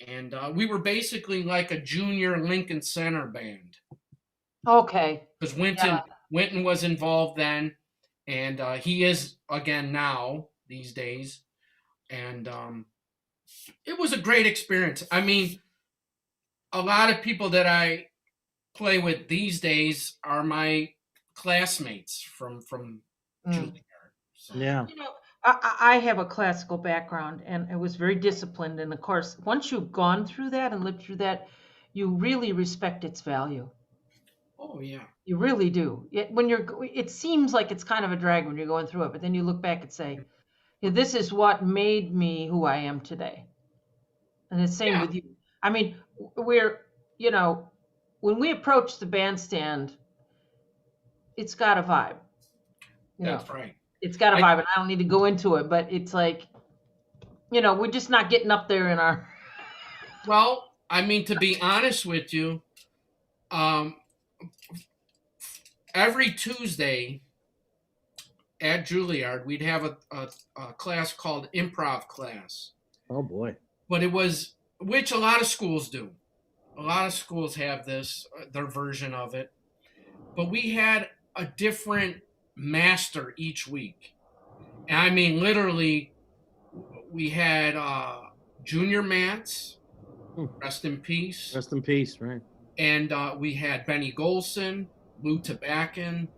And we were basically like a junior Lincoln Center band. Okay. Because Wynton was involved then, and he is again now these days. And it was a great experience. I mean, a lot of people that I play with these days are my classmates from Juilliard. So. Yeah. I have a classical background, and I was very disciplined. And of course, once you've gone through that and lived through that, you really respect its value. Oh yeah, you really do. It seems like it's kind of a drag when you're going through it, but then you look back and say, yeah, "This is what made me who I am today." And the same with you. I mean, when we approach the bandstand, it's got a vibe. That's right. It's got a vibe, and I don't need to go into it, but it's like, we're just not getting up there in our. Well, I mean, to be honest with you, every Tuesday at Juilliard, we'd have a class called improv class. Oh boy. But which a lot of schools do. A lot of schools have their version of it. But we had a different master each week. And I mean, literally, we had Junior Mance, rest in peace. Rest in peace, right. And we had Benny Golson, Lew Tabackin,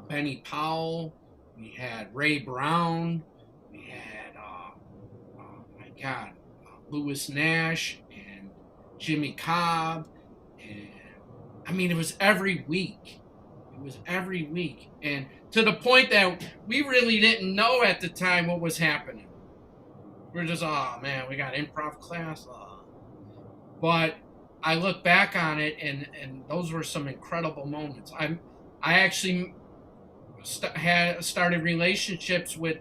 Benny Powell. We had Ray Brown. We had, Lewis Nash and Jimmy Cobb. And I mean, it was every week. And to the point that we really didn't know at the time what was happening. We're just, oh man, we got improv class. But I look back on it, and those were some incredible moments. I actually started relationships with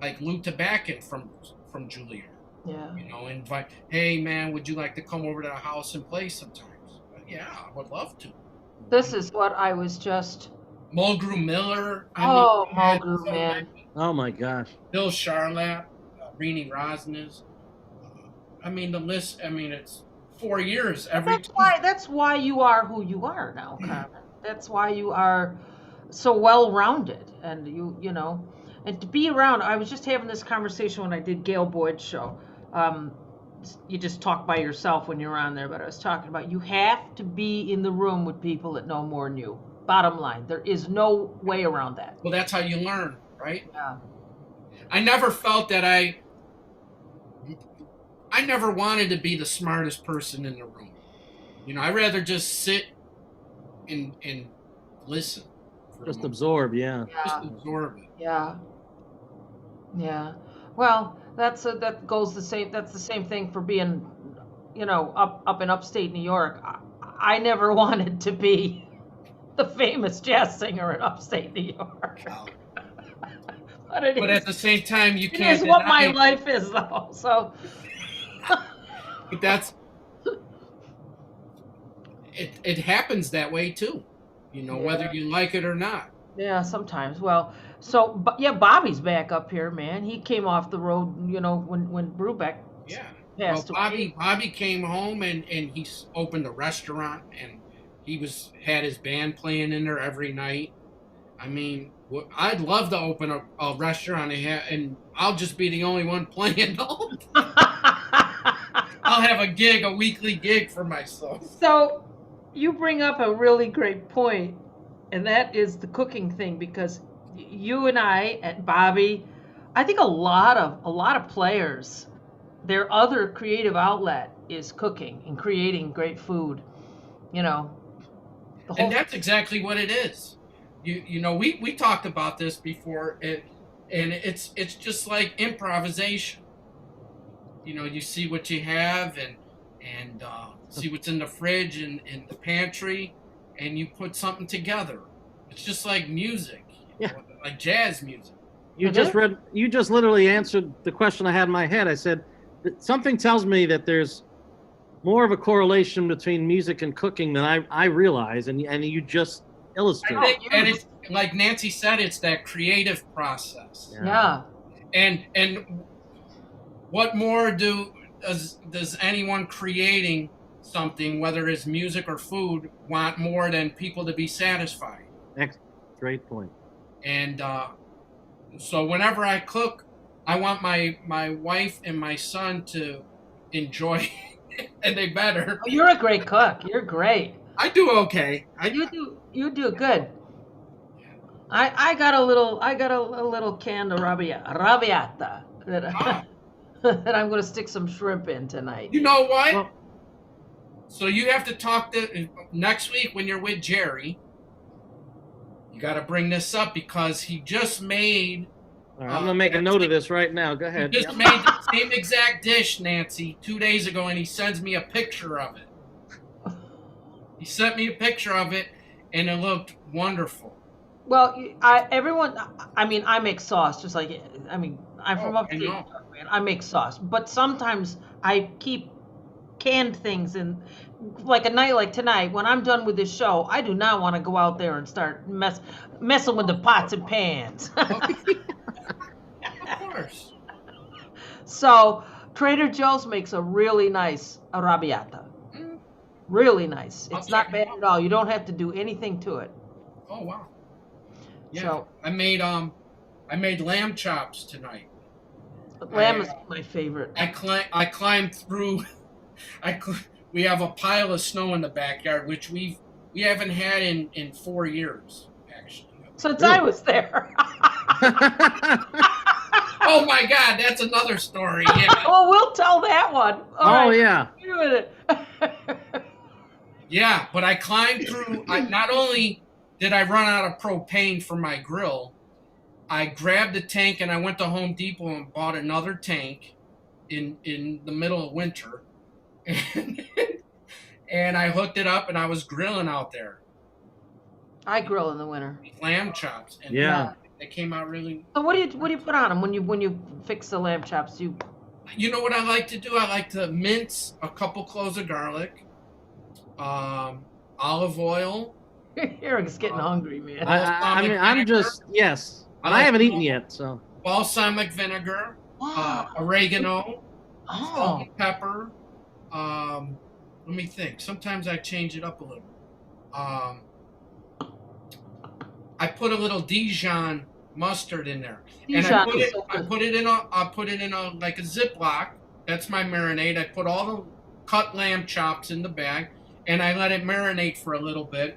like Lew Tabackin from Juilliard. Yeah. Invite, hey man, would you like to come over to the house and play sometimes? Yeah, I would love to. This is what I was just. Mulgrew Miller. Mulgrew, man. Oh my gosh. Bill Charlap, Rini Rosnes. I mean, the list. I mean, it's 4 years every. That's why you are who you are now, Carmen. That's why you are so well-rounded, and and to be around. I was just having this conversation when I did Gail Boyd's show. You just talk by yourself when you're on there, but I was talking about you have to be in the room with people that know more than you. Bottom line, there is no way around that. Well, that's how you learn, right? Yeah. I never felt that I never wanted to be the smartest person in the room. I'd rather just sit and listen. Just absorb, yeah. Just absorb it. Yeah. Yeah. Well, that's the same thing for being, up in upstate New York. I never wanted to be the famous jazz singer in upstate New York. But at the same time, you can't. It is what my life is, though. So. But that's. It happens that way too, whether you like it or not. Yeah, sometimes. Well, so but yeah, Bobby's back up here, man. He came off the road, when Brubeck passed away. Bobby came home and he opened a restaurant, and he had his band playing in there every night. I mean, I'd love to open a restaurant and I'll just be the only one playing. I'll have a weekly gig for myself. So you bring up a really great point, and that is the cooking thing, because you and I and Bobby, I think a lot of players, their other creative outlet is cooking and creating great food. And that's exactly what it is. We talked about this before, and it's just like improvisation. You see what you have and see what's in the fridge and the pantry, and you put something together. It's just like music, like jazz music. You just literally answered the question I had in my head. I said, something tells me that there's more of a correlation between music and cooking than I realize, and you just illustrated. And it's like Nancy said, it's that creative process. Yeah. And what more does anyone creating something, whether it's music or food, want more than people to be satisfied? Great point. And so whenever I cook, I want my wife and my son to enjoy it, and they better. Oh, you're a great cook. You're great. I do okay. You do good. I got a little can of arrabbiata that I'm going to stick some shrimp in tonight. You know what? Well, so you have to talk next week when you're with Jerry. You got to bring this up because he just made. Right, I'm going to make a note of this right now. Go ahead. He just made the same exact dish, Nancy, 2 days ago, and he sends me a picture of it. He sent me a picture of it, and it looked wonderful. Well, I make sauce, just like, I'm from upstate, man. I make sauce, but sometimes I keep canned things, and like a night like tonight, when I'm done with this show, I do not want to go out there and start messing with the pots and pans. Of course. So Trader Joe's makes a really nice arrabbiata. Really nice. It's not bad at all. You don't have to do anything to it. Oh wow. Yeah. So, I made lamb chops tonight. Lamb is my favorite. I climbed through. We have a pile of snow in the backyard, which we haven't had in 4 years, actually. Since I was there. Oh my God, that's another story. Yeah. Oh, we'll tell that one. All right. Yeah. With it. Yeah, but I climbed through. Not only did I run out of propane for my grill, I grabbed a tank and I went to Home Depot and bought another tank in the middle of winter. And I hooked it up and I was grilling out there. I grill in the winter. Lamb chops. And yeah. They came out really. So what do you put on them when you fix the lamb chops? You know what I like to do? I like to mince a couple cloves of garlic, olive oil. Eric's getting hungry, man. I'm just yes. I haven't eaten yet, so. Balsamic vinegar, oregano, salt and pepper. Let me think. Sometimes I change it up a little. I put a little Dijon mustard in there, and I put it in a like a Ziploc. That's my marinade. I put all the cut lamb chops in the bag, and I let it marinate for a little bit.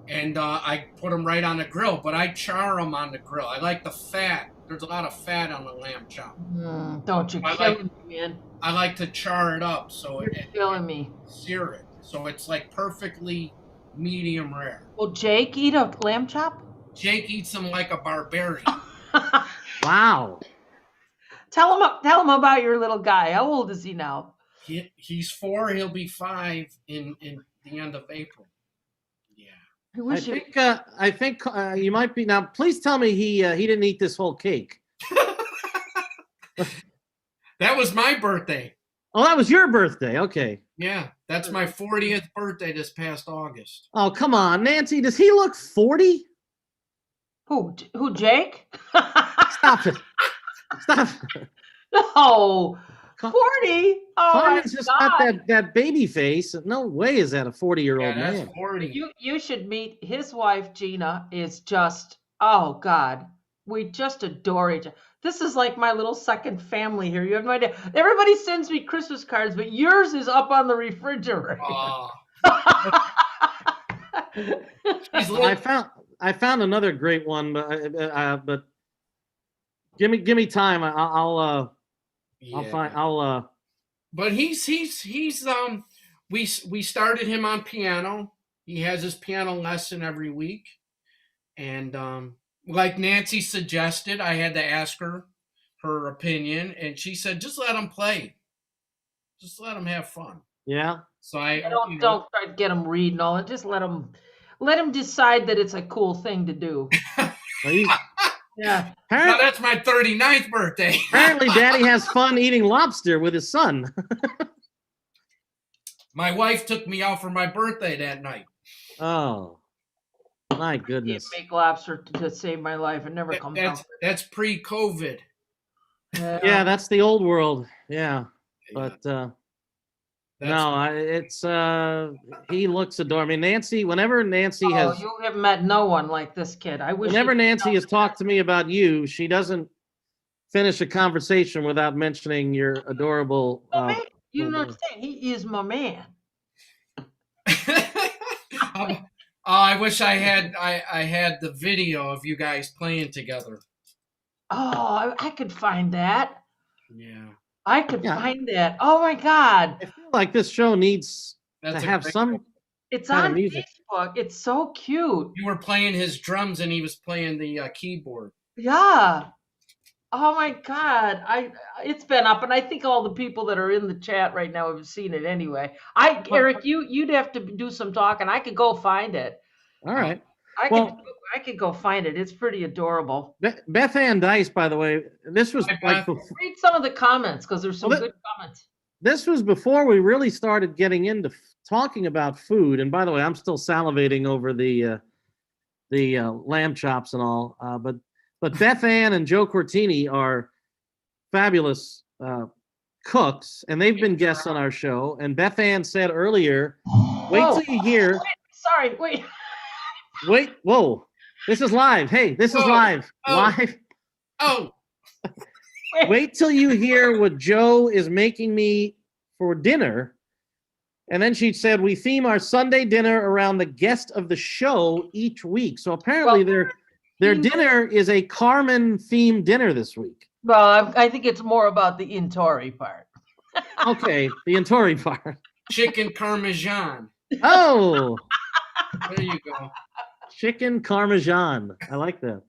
and I put them right on the grill. But I char them on the grill. I like the fat. There's a lot of fat on the lamb chop. Don't you kill me, man. I like to char it up so You're killing me. Sear it so it's like perfectly medium rare. Will Jake eat a lamb chop? Jake eats them like a barbarian. Wow. Tell him about your little guy. How old is he now? He's 4. He'll be 5 in the end of April. Yeah. I think you might be now. Please tell me he didn't eat this whole cake. That was my birthday. Oh, that was your birthday. Okay. Yeah, that's my 40th birthday this past August. Oh, come on, Nancy. Does he look 40? Who, Jake? Stop it. Stop it. No. 40? Oh, Carmen's just got that baby face. No way is that a 40-year-old man. That's 40. You should meet his wife, Gina, is just, oh, God. We just adore each other. This is like my little second family here. You have no idea. Everybody sends me Christmas cards, but yours is up on the refrigerator. I found another great one, but give me time. But we started him on piano. He has his piano lesson every week, and like Nancy suggested, I had to ask her opinion, and she said, just let him play. Just let him have fun. Yeah. So don't try to get him reading all it. Just let him decide that it's a cool thing to do. Yeah. Now that's my 39th birthday. Apparently, Daddy has fun eating lobster with his son. My wife took me out for my birthday that night. Oh. My goodness. Make lobster to save my life. It never comes out. That's pre-COVID. Yeah, that's the old world. Yeah. But he looks adorable. I mean, Nancy, whenever Nancy has... you have met no one like this kid. I wish. Whenever Nancy has talked to me about you, she doesn't finish a conversation without mentioning your adorable... you don't understand. He is my man. I wish I had the video of you guys playing together. Oh, I could find that. Yeah. I could find that. Oh my God. I feel like this show needs to have some. It's on Facebook. It's so cute. You were playing his drums and he was playing the keyboard. Yeah. Oh my God. It's been up, and I think all the people that are in the chat right now have seen it anyway. Eric, you'd have to do some talking. I could go find it. All right. I could go find it. It's pretty adorable. Beth Ann Dice, by the way, this was like read some of the comments because there's some good comments. This was before we really started getting into talking about food. And by the way, I'm still salivating over the lamb chops and all. But Beth Ann and Joe Cortini are fabulous cooks, and they've been guests on our show. And Beth Ann said earlier, wait till you hear. Wait, whoa. This is live. Hey, this is live. Live. Oh. Wait till you hear what Joe is making me for dinner. And then she said, we theme our Sunday dinner around the guest of the show each week. So apparently their dinner is a Carmen-themed dinner this week. Well, I think it's more about the Intorre part. Okay, the Intorre part. Chicken Parmesan. Oh. There you go. Chicken Parmesan. I like that.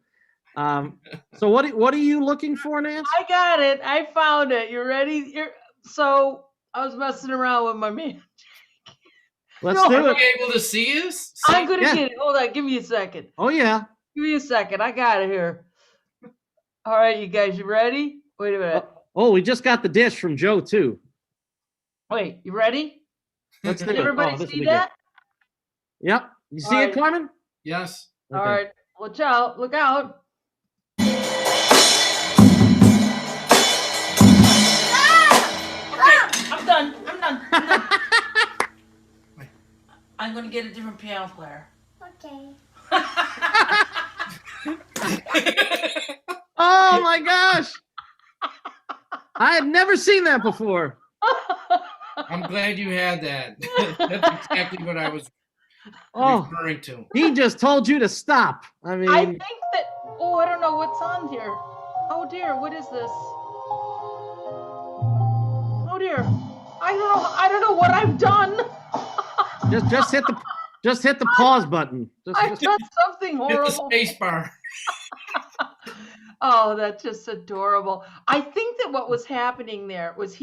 So what are you looking for, Nance? I got it. I found it. You ready? So I was messing around with my man. Let's do it. Are you able to see us? I'm going to get it. Hold on. Give me a second. Oh, yeah. Give me a second. I got it here. All right, you guys, you ready? Wait a minute. Oh, we just got the dish from Joe, too. Wait, you ready? Let's do Did it. everybody see that? Good. Yep. You see it, Carmen? Yes. Okay. All right. Watch out. Look out. I'm done. I'm going to get a different piano player. Okay. Oh, my gosh. I had never seen that before. I'm glad you had that. That's exactly what I was Oh, referring to. he just told you to stop. I mean, I think that. Oh, I don't know what's on here. Oh dear, what is this? Oh dear, I don't know. I don't know what I've done. just hit the pause button. I've done something Hit the horrible. space bar. Oh, that's just adorable. I think that what was happening there was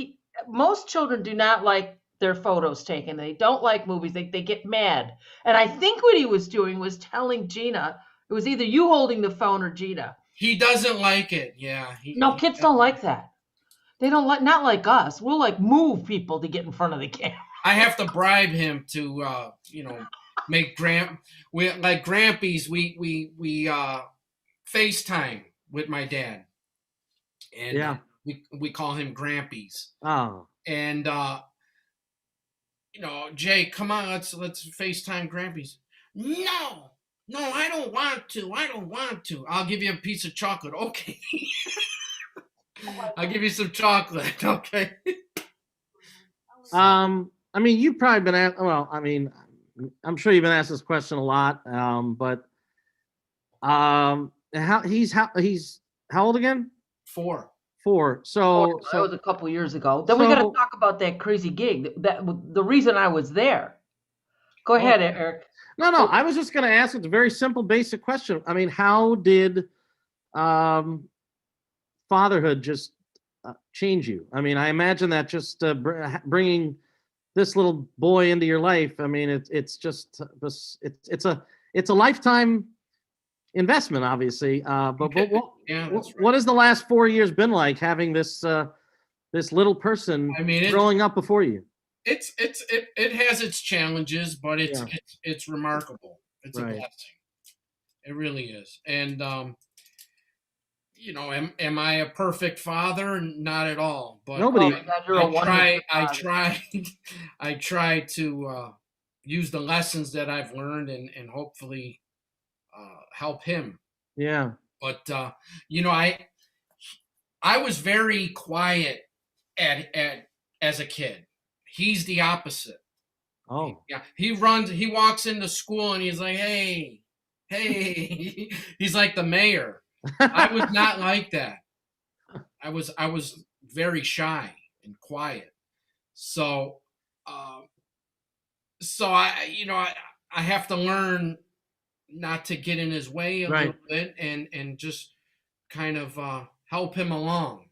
most children do not like their photos taken. They don't like movies. They get mad. And I think what he was doing was telling Gina, it was either you holding the phone or Gina. He doesn't like it. Yeah. No, kids don't like that. They don't like, not like us. We'll like move people to get in front of the camera. I have to bribe him to, make like Grampies. We FaceTime with my dad, and Yeah. we call him Grampies. Oh, And Jay, come on, let's FaceTime Grampies. No, I don't want to. I'll give you a piece of chocolate. Okay. I'll give you some chocolate. Okay. I mean, you've probably been asked. Well, I mean, I'm sure you've been asked this question a lot. But he's how old again? 4. 4. So that was a couple years ago. Then we got to talk about that crazy gig. That the reason I was there. Go ahead, Eric. No. I was just going to ask. It's a very simple, basic question. I mean, how did fatherhood just change you? I mean, I imagine that just bringing this little boy into your life. I mean, it's just it's a lifetime investment, obviously. But what has the last 4 years been like having this little person growing up before you? It has its challenges, but it's remarkable. It's a blessing. It really is. And am I a perfect father? Not at all. But nobody. I try to use the lessons that I've learned and hopefully help him. Yeah. But I was very quiet as a kid. He's the opposite. Oh. Yeah. He walks into school and he's like, hey. He's like the mayor. I was not like that. I was very shy and quiet. So I have to learn not to get in his way a little bit and just kind of help him along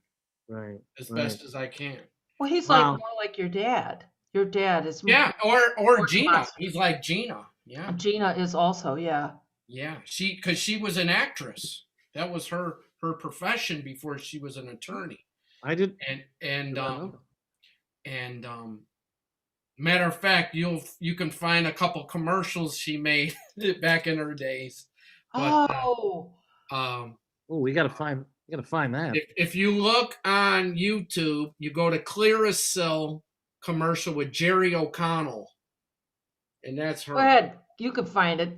as best as I can. Well, he's like more like your dad. Your dad is or Gina. He's like Gina. Yeah. Gina is also, yeah. Yeah, because she was an actress. That was her profession before she was an attorney. I did. And matter of fact, you can find a couple commercials she made back in her days. But, we gotta find that. If you look on YouTube, you go to Clear as Sill commercial with Jerry O'Connell, and that's her. Go ahead, you can find it.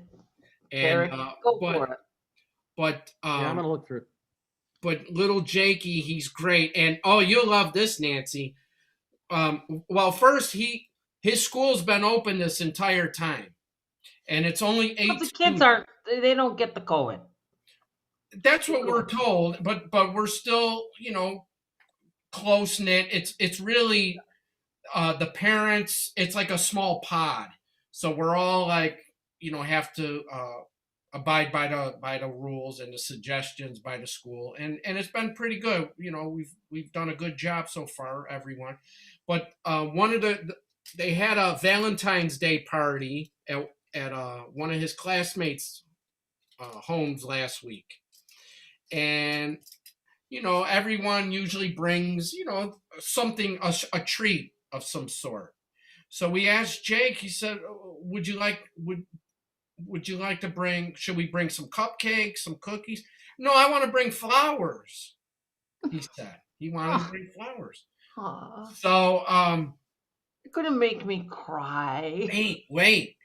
And Eric, go for it. But I'm gonna look through it. But little Jakey, he's great, and you'll love this, Nancy. Well, first his school's been open this entire time, and it's only 8. The kids they don't get the Cohen. That's what we're told, but we're still, close knit. It's really the parents. It's like a small pod, so we're all like, have to abide by the rules and the suggestions by the school, and it's been pretty good. We've done a good job so far, everyone. But they had a Valentine's Day party at one of his classmates' homes last week. And, everyone usually brings, something, a treat of some sort. So we asked Jake, he said, would you like to should we bring some cupcakes, some cookies? No, I want to bring flowers, he said. He wanted to bring flowers. Aww. So, you're going to make me cry. Wait.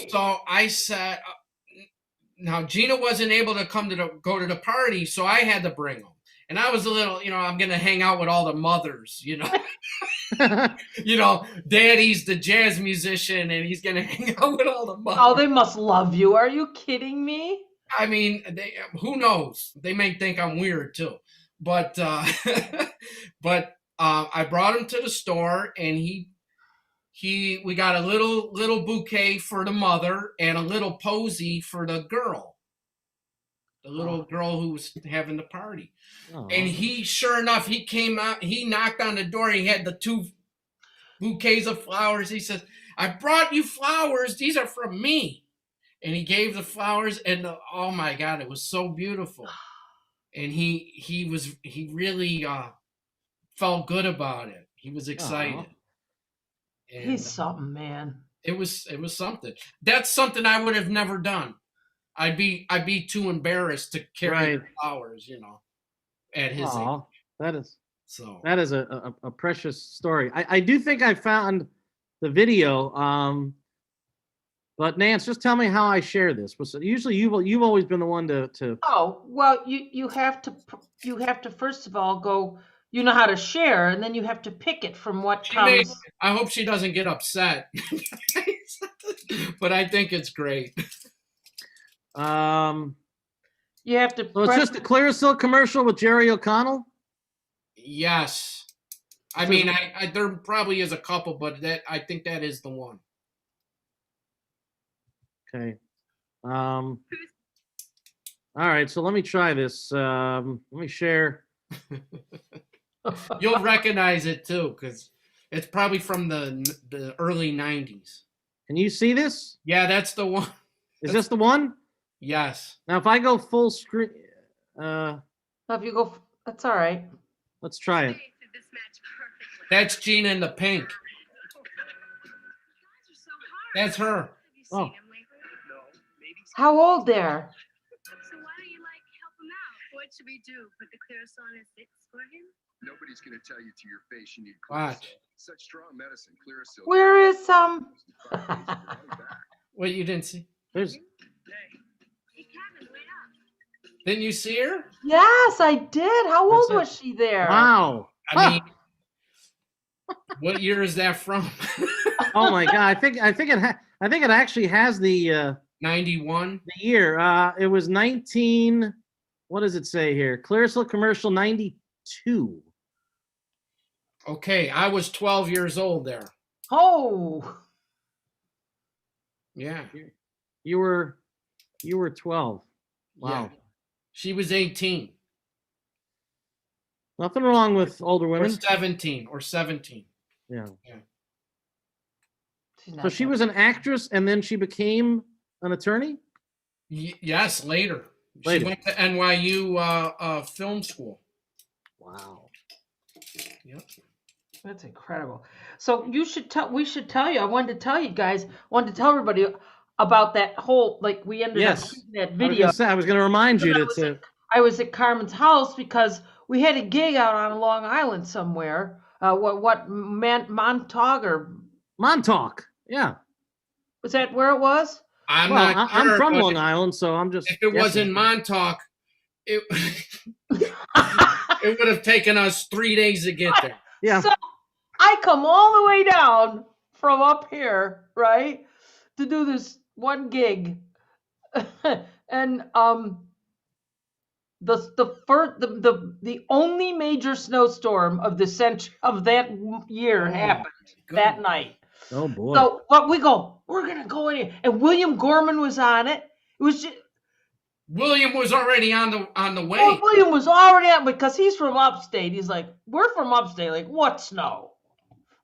So I said, now Gina wasn't able to go to the party, so I had to bring them. And I was a little, I'm going to hang out with all the mothers, daddy's the jazz musician and he's going to hang out with all the mothers. Oh, they must love you. Are you kidding me? I mean, who knows? They may think I'm weird too. But I brought him to the store and we got a little bouquet for the mother and a little posy for the girl. The little girl who was having the party. Oh. And sure enough, he came out, he knocked on the door, he had the 2 bouquets of flowers. He says, I brought you flowers, these are from me. And he gave the flowers and oh my God, it was so beautiful. And he really felt good about it. He was excited. And he's something, man. It was something. That's something I would have never done. I'd be too embarrassed to carry the flowers, at his age. That is a precious story. I do think I found the video. But Nance, just tell me how I share this. Usually you've always been the one to. Oh, well, you have to first of all go. You know how to share, and then you have to pick it from what comes. I hope she doesn't get upset, but I think it's great. You have to. So it's just a Clearasil commercial with Jerry O'Connell. Yes, I mean, I there probably is a couple, but I think that is the one. Okay. All right, so let me try this. Let me share. You'll recognize it too, because it's probably from the early 90s. Can you see this? Yeah, that's the one. Is this the one? Yes. Now, if I go full screen, if you go, that's all right. Let's try it. That's Gina in the pink. That's her. Oh. How old there? So why don't you help him out? What should we do? Put the Clearasil on his lips for him? Nobody's going to tell you to your face you need Clearasil. Such strong medicine, Clearasil. Where is Wait, you didn't see? There's. Hey, Kevin, wait up. Didn't you see her? Yes, I did. How old was she there? Wow. I mean, what year is that from? Oh my God! I think it actually has the 91. The year. It was 19. What does it say here? Clearasil commercial 92. Okay, I was 12 years old there. Oh. Yeah. You were 12. Wow. Yeah. She was 18. Nothing wrong with older women. Or 17. Yeah. So she was an actress and then she became an attorney? Yes, later. She went to NYU film school. Wow. Yep. That's incredible. So we should tell you. I wanted to tell you guys. Wanted to tell everybody about that whole we ended up shooting that video. I was going to remind you that I was at Carmen's house because we had a gig out on Long Island somewhere. Montauk. Yeah. Was that where it was? I'm from Long Island, so I'm just. If it was in Montauk, it would have taken us 3 days to get there. Yeah. So I come all the way down from up here, right, to do this one gig, and the only major snowstorm of the century of that year happened that night. Oh boy! So we're gonna go in here, and William Gorman was on it. It was just. William was already on the way. Well, William was already on because he's from upstate. He's like, we're from upstate. Like, what snow?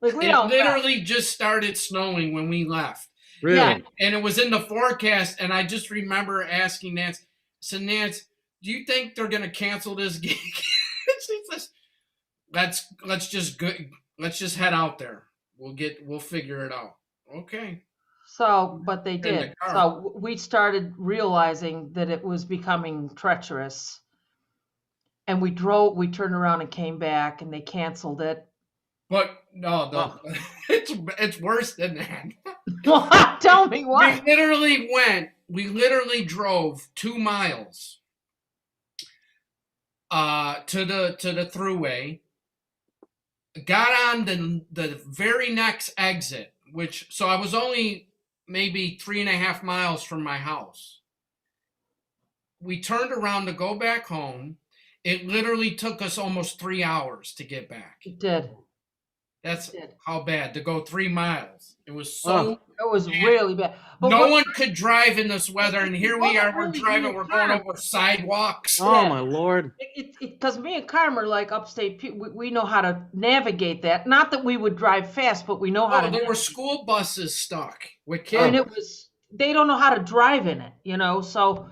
Like, we don't. It literally just started snowing when we left. Really? Yeah. And it was in the forecast. And I just remember asking Nance. I said, Nance, do you think they're gonna cancel this gig? She says, let's just head out there. We'll figure it out. Okay. So, but they did. So we started realizing that it was becoming treacherous. And we turned around and came back and they canceled it. But no, it's worse than that. What? Tell me what. We literally drove 2 miles to the thruway, got on the very next exit, so I was only maybe 3.5 miles from my house. We turned around to go back home. It literally took us almost 3 hours to get back. It did. That's It did. how bad, to go 3 miles. It was so It was bad. really bad. But No one could drive in this weather, and here we are, we're really driving, weird we're going over sidewalks. Oh Yeah. my Lord. Because me and Carmen are like upstate people. We know how to navigate that. Not that we would drive fast, but we know how to. There were navigate. school buses stuck with And kids. they don't know how to drive in it, so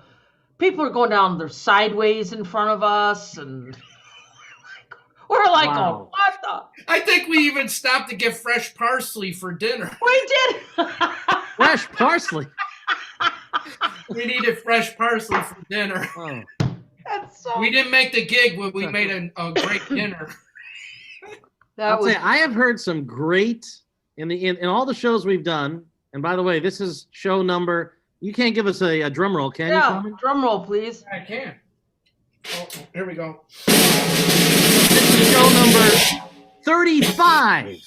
people are going down their sideways in front of us, and we're like, Wow. oh, what the? I think we even stopped to get fresh parsley for dinner. We did. Fresh parsley. We needed fresh parsley for dinner. Oh. That's so. We didn't make the gig, but we made a great dinner. That I'll was. say I have heard some great in all the shows we've done. And by the way, this is show number. You can't give us a drum roll, can you? Yeah, Carmen? drum roll, please. I can. Oh, here we go. This is show number 35.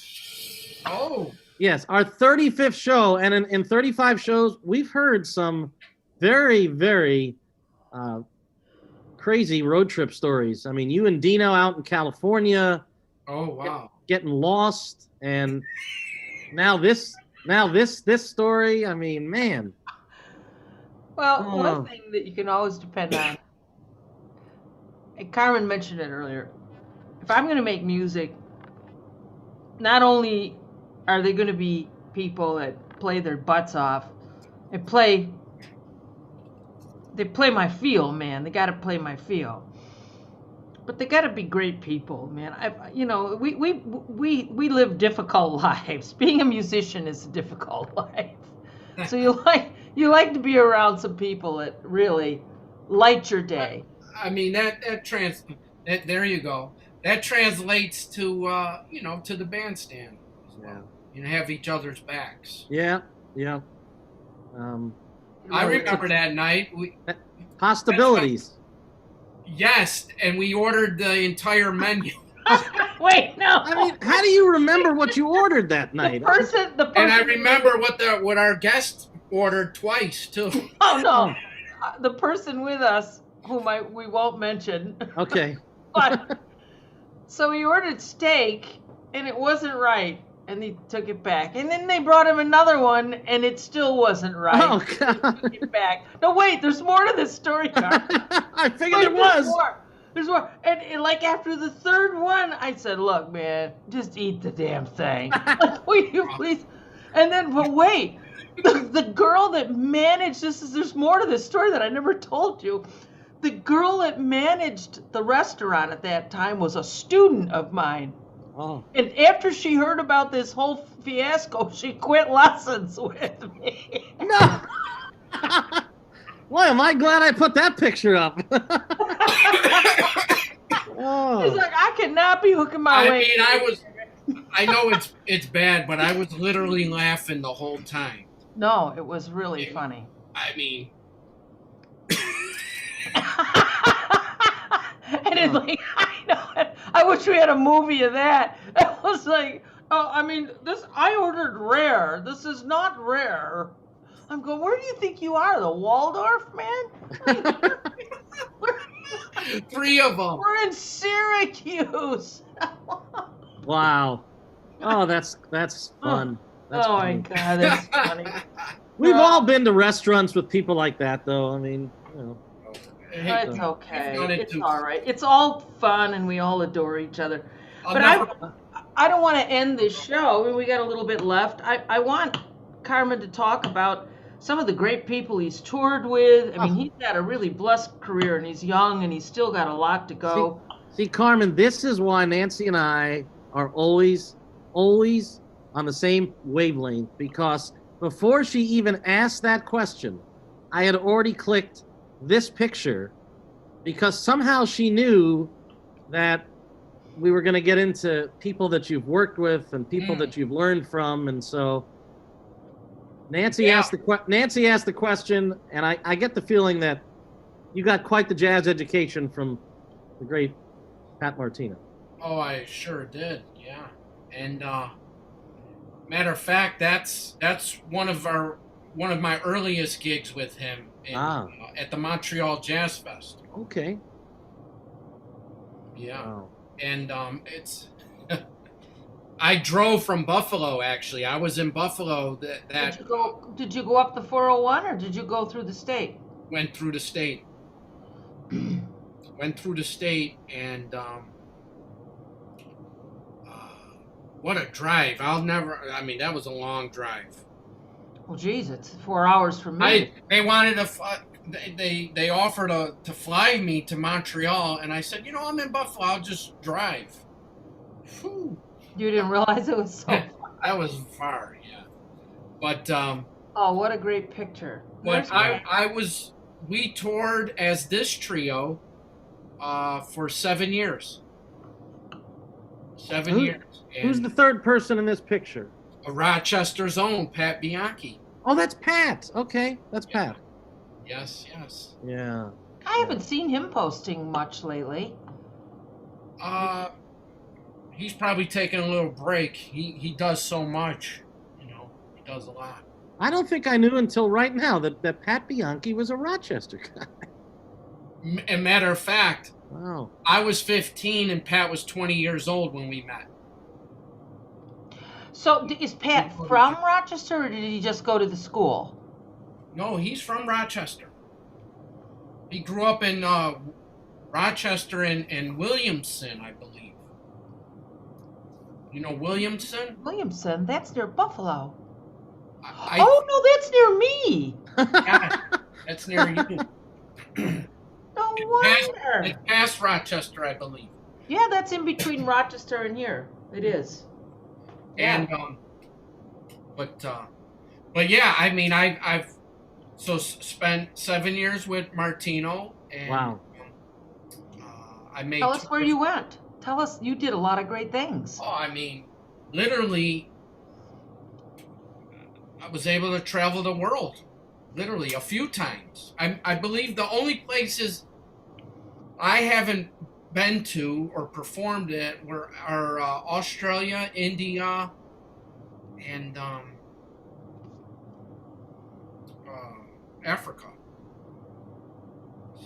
Oh, Yes, our 35th show, and in 35 shows, we've heard some very, very crazy road trip stories. I mean, you and Dino out in California, oh wow. getting lost, and now this story. I mean, man. Well, Oh. one thing that you can always depend on, and Carmen mentioned it earlier, if I'm going to make music, not only are they going to be people that play their butts off, they play my feel, man. They got to play my feel. But they got to be great people, man. We live difficult lives. Being a musician is a difficult life. So you like to be around some people that really light your day. I mean there you go. That translates to to the bandstand. Yeah. Have each other's backs. Yeah. I remember that night. Possibilities. Yes, and we ordered the entire menu. Wait, no. I mean, how do you remember what you ordered that night? the person. And I remember what our guest ordered twice too. Oh no, the person with us, whom we won't mention. Okay. But so he ordered steak, and it wasn't right, and he took it back. And then they brought him another one, and it still wasn't right. Oh, He God. took it back. No, wait, there's more to this story, Carl. I figured it was. There's more. And like after the third one, I said, look, man, just eat the damn thing. Like, will you please? And then, but wait, the girl that managed there's more to this story that I never told you. The girl that managed the restaurant at that time was a student of mine. Oh. And after she heard about this whole fiasco, she quit lessons with me. No. Boy, am I glad I put that picture up. Oh. He's like, I cannot be hooking my way. I know it's bad, but I was literally laughing the whole time. No, it was really funny. I mean, And it's like, I know it. I wish we had a movie of that. It was like, I ordered rare. This is not rare. I'm going, where do you think you are? The Waldorf, man? three of them. We're in Syracuse. Wow. Oh, that's fun. That's oh funny. my God, that's funny. We've all been to restaurants with people like that, though. I mean, It's okay. It's too. all right. It's all fun, and we all adore each other. But I don't want to end this show. I mean, we got a little bit left. I want Carmen to talk about some of the great people he's toured with. I mean, he's had a really blessed career, and he's young, and he's still got a lot to go. See, Carmen, this is why Nancy and I are always on the same wavelength, because before she even asked that question, I had already clicked this picture, because somehow she knew that we were going to get into people that you've worked with and people that you've learned from. And so Nancy asked the question, and I get the feeling that you got quite the jazz education from the great Pat Martino. Oh, I sure did. Yeah. And matter of fact, that's one of my earliest gigs with him at the Montreal Jazz Fest. Okay. Yeah. Wow. And it's I drove from Buffalo, actually. I was in Buffalo Did you go up the 401 or did you go through the state? went through the state. Went through the state, and what a drive. That was a long drive. Well, geez, it's 4 hours from me. They wanted they offered to fly me to Montreal, and I said, I'm in Buffalo, I'll just drive. Whew. You didn't realize it was so far. That was far, yeah. But oh, what a great picture. but we toured as this trio for 7 years. 7 years. Who's And the third person in this picture? Rochester's own Pat Bianchi. Oh, that's Pat. Okay, that's Pat. Yes. Yeah. I haven't seen him posting much lately. He's probably taking a little break. He does so much, he does a lot. I don't think I knew until right now that Pat Bianchi was a Rochester guy. A matter of fact, Wow. I was 15 and Pat was 20 years old when we met. So is Pat from Rochester or did he just go to the school? No, he's from Rochester. He grew up in Rochester and Williamson, I believe. You know Williamson? Williamson, that's near Buffalo. I Oh, no, that's near me. yeah, that's near you. No wonder. It's past Rochester, I believe. Yeah, that's in between Rochester and here. It is. And but yeah, I've spent 7 years with Martino, and Wow. I made. Tell us where you went. Tell us, you did a lot of great things. Oh, literally, I was able to travel the world, literally a few times. I believe the only places I haven't been to or performed at are Australia, India, and Africa.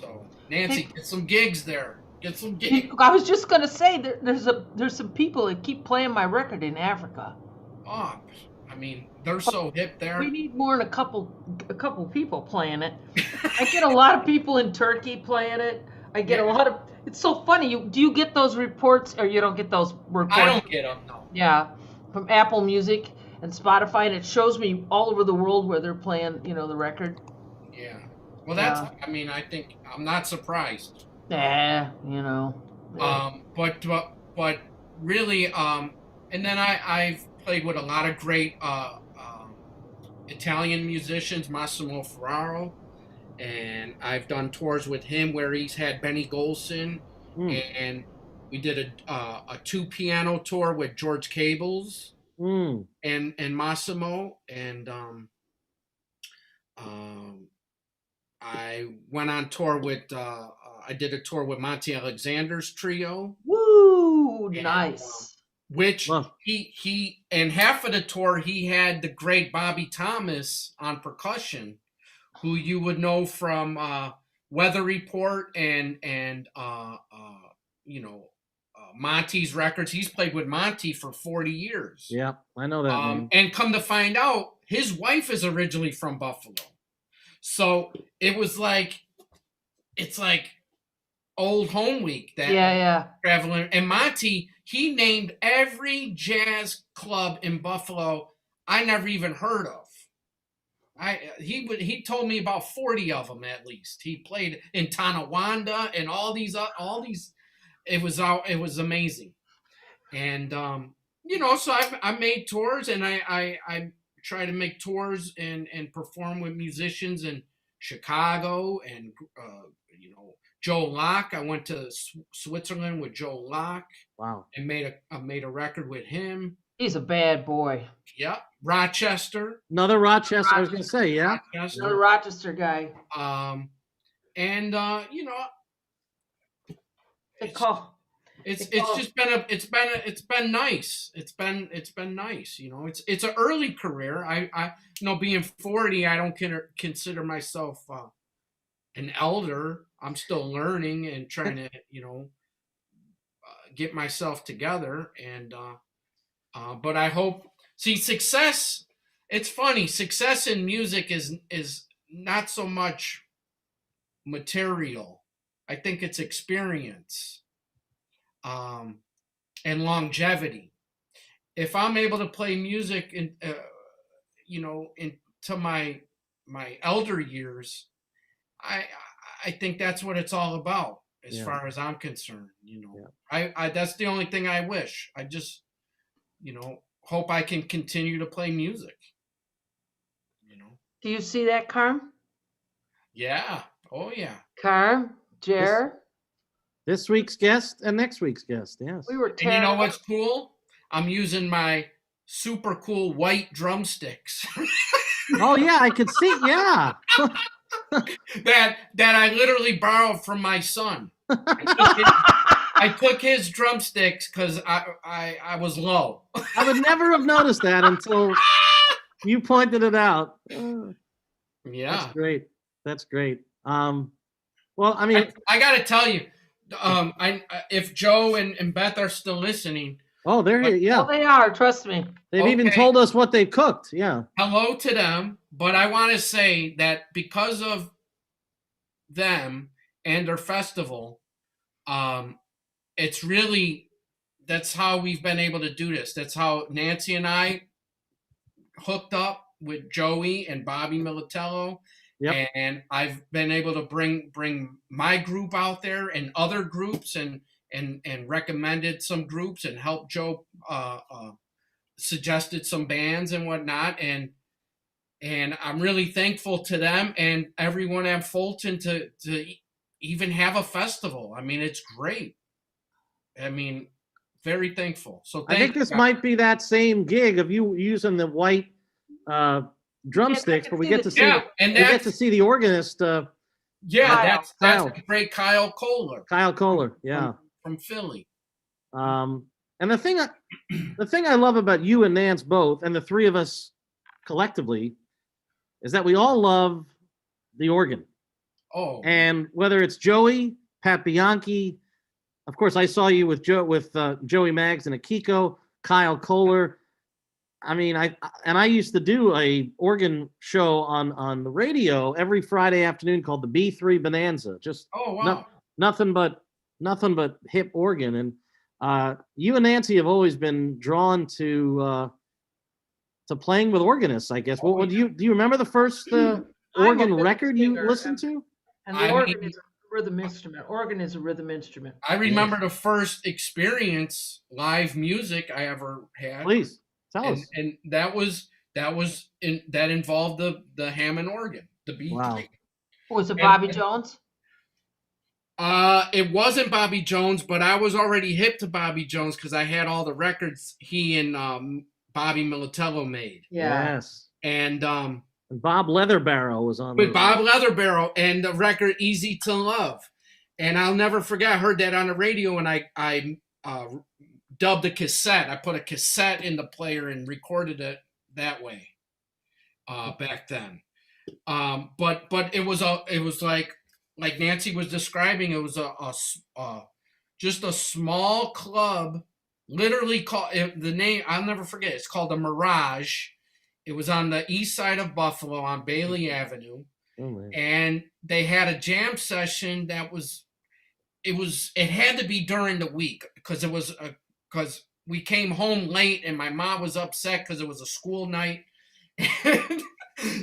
So Nancy, get some gigs there. Get some gigs. I was just gonna say there's some people that keep playing my record in Africa. Oh, they're so hip there. We need more than a couple people playing it. I get a lot of people in Turkey playing it. I get a lot of. It's so funny. Do you get those reports or you don't get those reports? I don't get them. No. Yeah, from Apple Music and Spotify, and it shows me all over the world where they're playing, the record. Yeah. Well, that's. I think I'm not surprised. Yeah, But really, and then I've played with a lot of great Italian musicians, Massimo Ferraro, and I've done tours with him where he's had Benny Golson, and we did a 2-piano tour with George Cables and Massimo, and I went on tour with I did a tour with Monty Alexander's trio. Woo, and, nice. Which he and half of the tour he had the great Bobby Thomas on percussion, who you would know from Weather Report and Monty's records. He's played with Monty for 40 years. Yeah, I know that name. And come to find out, his wife is originally from Buffalo. So it's like old home week that traveling. And Monty, he named every jazz club in Buffalo I never even heard of. He told me about 40 of them at least. He played in Tonawanda and all these. It was amazing, and so I made tours, and I try to make tours and perform with musicians in Chicago and Joe Locke. I went to Switzerland with Joe Locke. Wow. And I made a record with him. He's a bad boy. Yep. Rochester. Another Rochester. I was gonna say, yeah. Another Rochester guy. And They call. It's They call- just been nice. It's been nice. You know, it's an early career. Being 40, I don't consider myself an elder. I'm still learning and trying to get myself together. And but I hope success. It's funny. Success in music is not so much material. I think it's experience. And longevity. If I'm able to play music into my elder years, I think that's what it's all about as far as I'm concerned. I that's the only thing I wish. I just hope I can continue to play music. Do you see that, Carm? Yeah. Oh yeah. Carm, Jer. This week's guest and next week's guest, yes. We were And you know what's cool? I'm using my super cool white drumsticks. Oh yeah, I could see. Yeah. that I literally borrowed from my son. I took his drumsticks because I was low. I would never have noticed that until you pointed it out. Yeah, that's great. That's great. Well, I mean, I got to tell you, if Joe and Beth are still listening. Oh, they're here. Yeah, well, they are. Trust me. They've even told us what they cooked. Yeah. Hello to them, but I want to say that because of them and their festival, it's really that's how we've been able to do this. That's how Nancy and I hooked up with Joey and Bobby Militello. Yep. And I've been able to bring my group out there and other groups and recommended some groups and helped Joe suggested some bands and whatnot. And I'm really thankful to them and everyone at Fulton to even have a festival. I mean, it's great. I mean, very thankful. So I think this might be that same gig of you using the white drumsticks, but we get to see the organist. That's the great Kyle Kohler. Kyle Kohler, yeah, from Philly. And the thing I love about you and Nance both, and the three of us collectively, is that we all love the organ. Oh, and whether it's Joey, Pat Bianchi, of course, I saw you with Joey Maggs and Akiko, Kyle Kohler. I mean, I used to do a organ show on the radio every Friday afternoon called the B3 Bonanza. Just nothing but hip organ. And you and Nancy have always been drawn to playing with organists, I guess. Do you remember the first organ record you listened to? And the organ is a rhythm instrument. Organ is a rhythm instrument. I remember the first experience live music I ever had. Please. Tell us. And that involved the Hammond organ, the B3. Wow. Was it Bobby Jones? It wasn't Bobby Jones, but I was already hip to Bobby Jones because I had all the records he and Bobby Militello made. Yeah. Yes. And Bob Leatherbarrow was on with Bob Leatherbarrow and the record Easy to Love. And I'll never forget, I heard that on the radio and I dubbed a cassette. I put a cassette in the player and recorded it that way back then. But it was like Nancy was describing. It was just a small club, literally called the name. I'll never forget. It's called the Mirage. It was on the east side of Buffalo on Bailey Avenue, and they had a jam session it had to be during the week because we came home late and my mom was upset because it was a school night.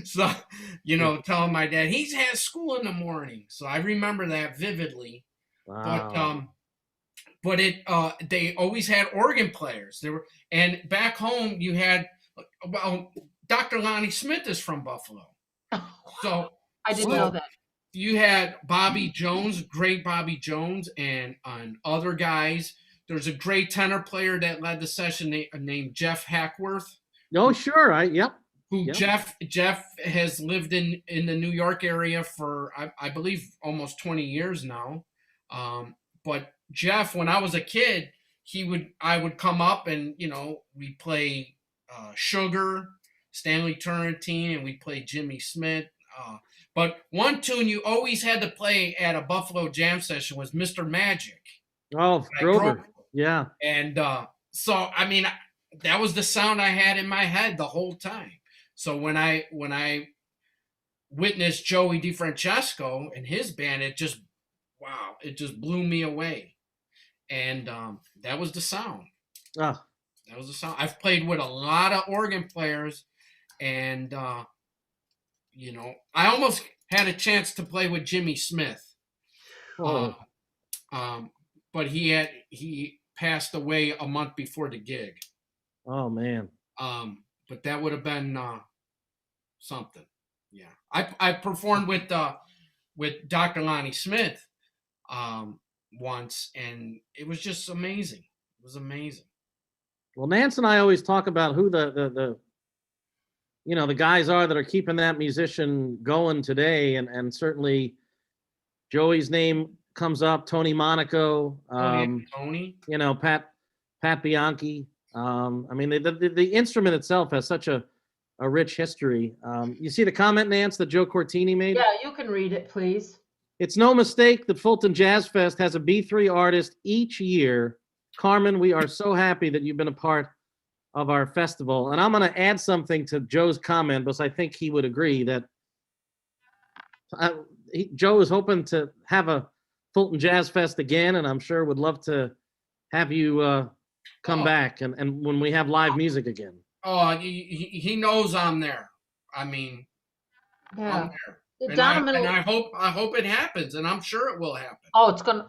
So, telling my dad, he has school in the morning. So I remember that vividly. Wow. But they always had organ players. And back home you had, Dr. Lonnie Smith is from Buffalo. So I didn't know that. You had Bobby Jones, great Bobby Jones, and other guys. There's a great tenor player that led the session named Jeff Hackworth. Oh, sure. Yep. Jeff has lived in the New York area for, I believe, almost 20 years now. But Jeff, when I was a kid, I would come up and, we'd play Sugar, Stanley Turrentine, and we'd play Jimmy Smith. But one tune you always had to play at a Buffalo Jam session was Mr. Magic. Oh, Grover. Yeah. And so, I mean, that was the sound I had in my head the whole time. So when I witnessed Joey DeFrancesco and his band, it just blew me away. And that was the sound. Oh. That was the sound. I've played with a lot of organ players, and I almost had a chance to play with Jimmy Smith. Oh. But he passed away a month before the gig. Oh man. But that would have been something. Yeah. I performed with Dr. Lonnie Smith once, and it was just amazing. It was amazing. Well, Nance and I always talk about who the guys are that are keeping that musician going today, and certainly Joey's name comes up. Tony Monaco, Tony, Pat Bianchi. I mean, the instrument itself has such a rich history. You see the comment, Nance, that Joe Cortini made? Yeah, you can read it, please. It's no mistake that Fulton Jazz Fest has a B3 artist each year. Carmen, we are so happy that you've been a part of our festival. And I'm going to add something to Joe's comment, because I think he would agree that Joe is hoping to have a Fulton Jazz Fest again, and I'm sure would love to have you come back and when we have live music again. Oh, he knows I'm there. I mean, Yeah. I'm there. And I hope it happens, and I'm sure it will happen. Oh, it's gonna.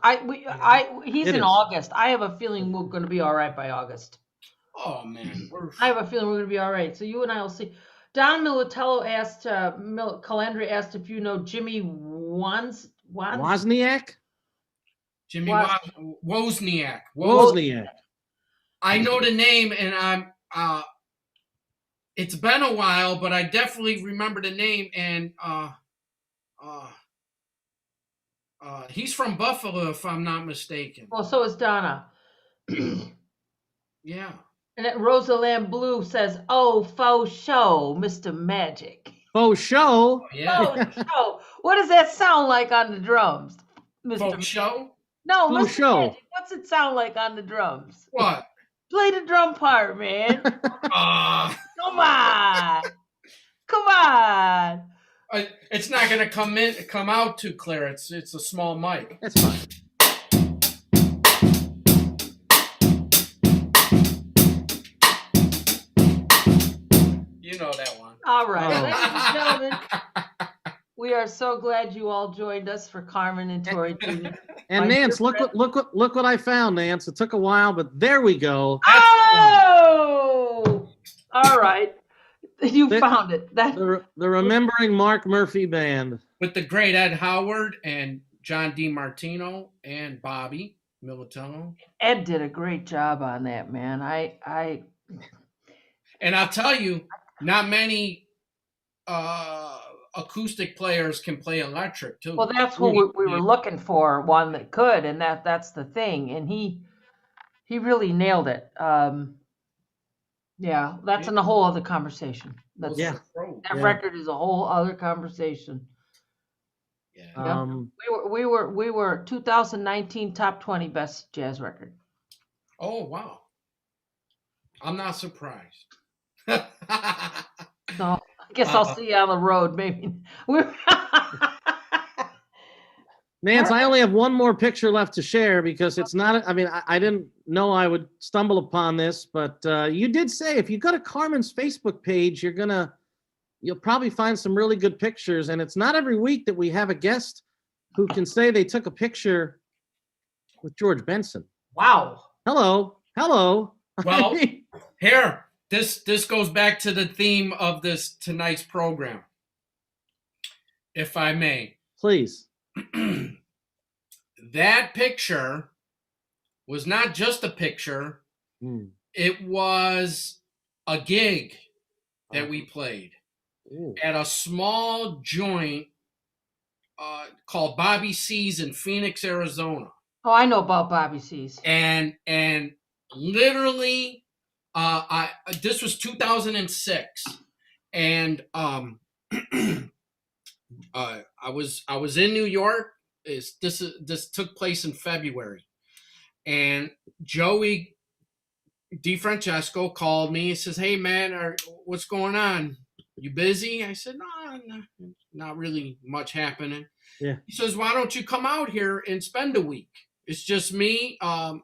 He's in August. I have a feeling we're gonna be all right by August. Oh man, I have a feeling we're gonna be all right. So you and I will see. Don Militello asked, Calandra asked if you know Jimmy Wozniak. Jimmy Wozniak. Wozniak. I know the name, and I'm. It's been a while, but I definitely remember the name, and he's from Buffalo, if I'm not mistaken. Well, so is Donna. Yeah. And then Rosalind Blue says, "Oh, faux show, Mr. Magic." Faux show. Yeah. Faux show. What does that sound like on the drums, Mr. Faux show? No, Faux Mr. show. Magic, what's it sound like on the drums? What? Play the drum part, man. Come on. Come on. It's not going to come out too clear. It's a small mic. That's fine. You know that one. All right, ladies and gentlemen, we are so glad you all joined us for Carmen Intorre Jr. And Nance, look what I found, Nance. It took a while, but there we go. Oh, all right. You found it. The Remembering Mark Murphy Band. With the great Ed Howard and John DiMartino and Bobby Militello. Ed did a great job on that, man. And I'll tell you, not many acoustic players can play electric too. Well, that's what we were looking for, one that could, and that's the thing. And he really nailed it. Yeah, that's in a whole other conversation. That record is a whole other conversation. Yeah. We were 2019 top 20 best jazz record. Oh wow. I'm not surprised. So I guess I'll see you on the road, maybe. Nance, I only have one more picture left to share because it's not, I mean, I didn't know I would stumble upon this, but you did say if you go to Carmen's Facebook page, you'll probably find some really good pictures. And it's not every week that we have a guest who can say they took a picture with George Benson. Wow. Hello. Well, here, this goes back to the theme of tonight's program, if I may. Please. That picture was not just a picture. It was a gig that we played at a small joint called Bobby C's in Phoenix, Arizona. Oh, I know about Bobby C's. And literally, this was 2006, and I was in New York. This took place in February, and Joey DeFrancesco called me. He says, "Hey man, what's going on? You busy?" I said, "No, not really much happening." Yeah. He says, "Why don't you come out here and spend a week? It's just me. I'm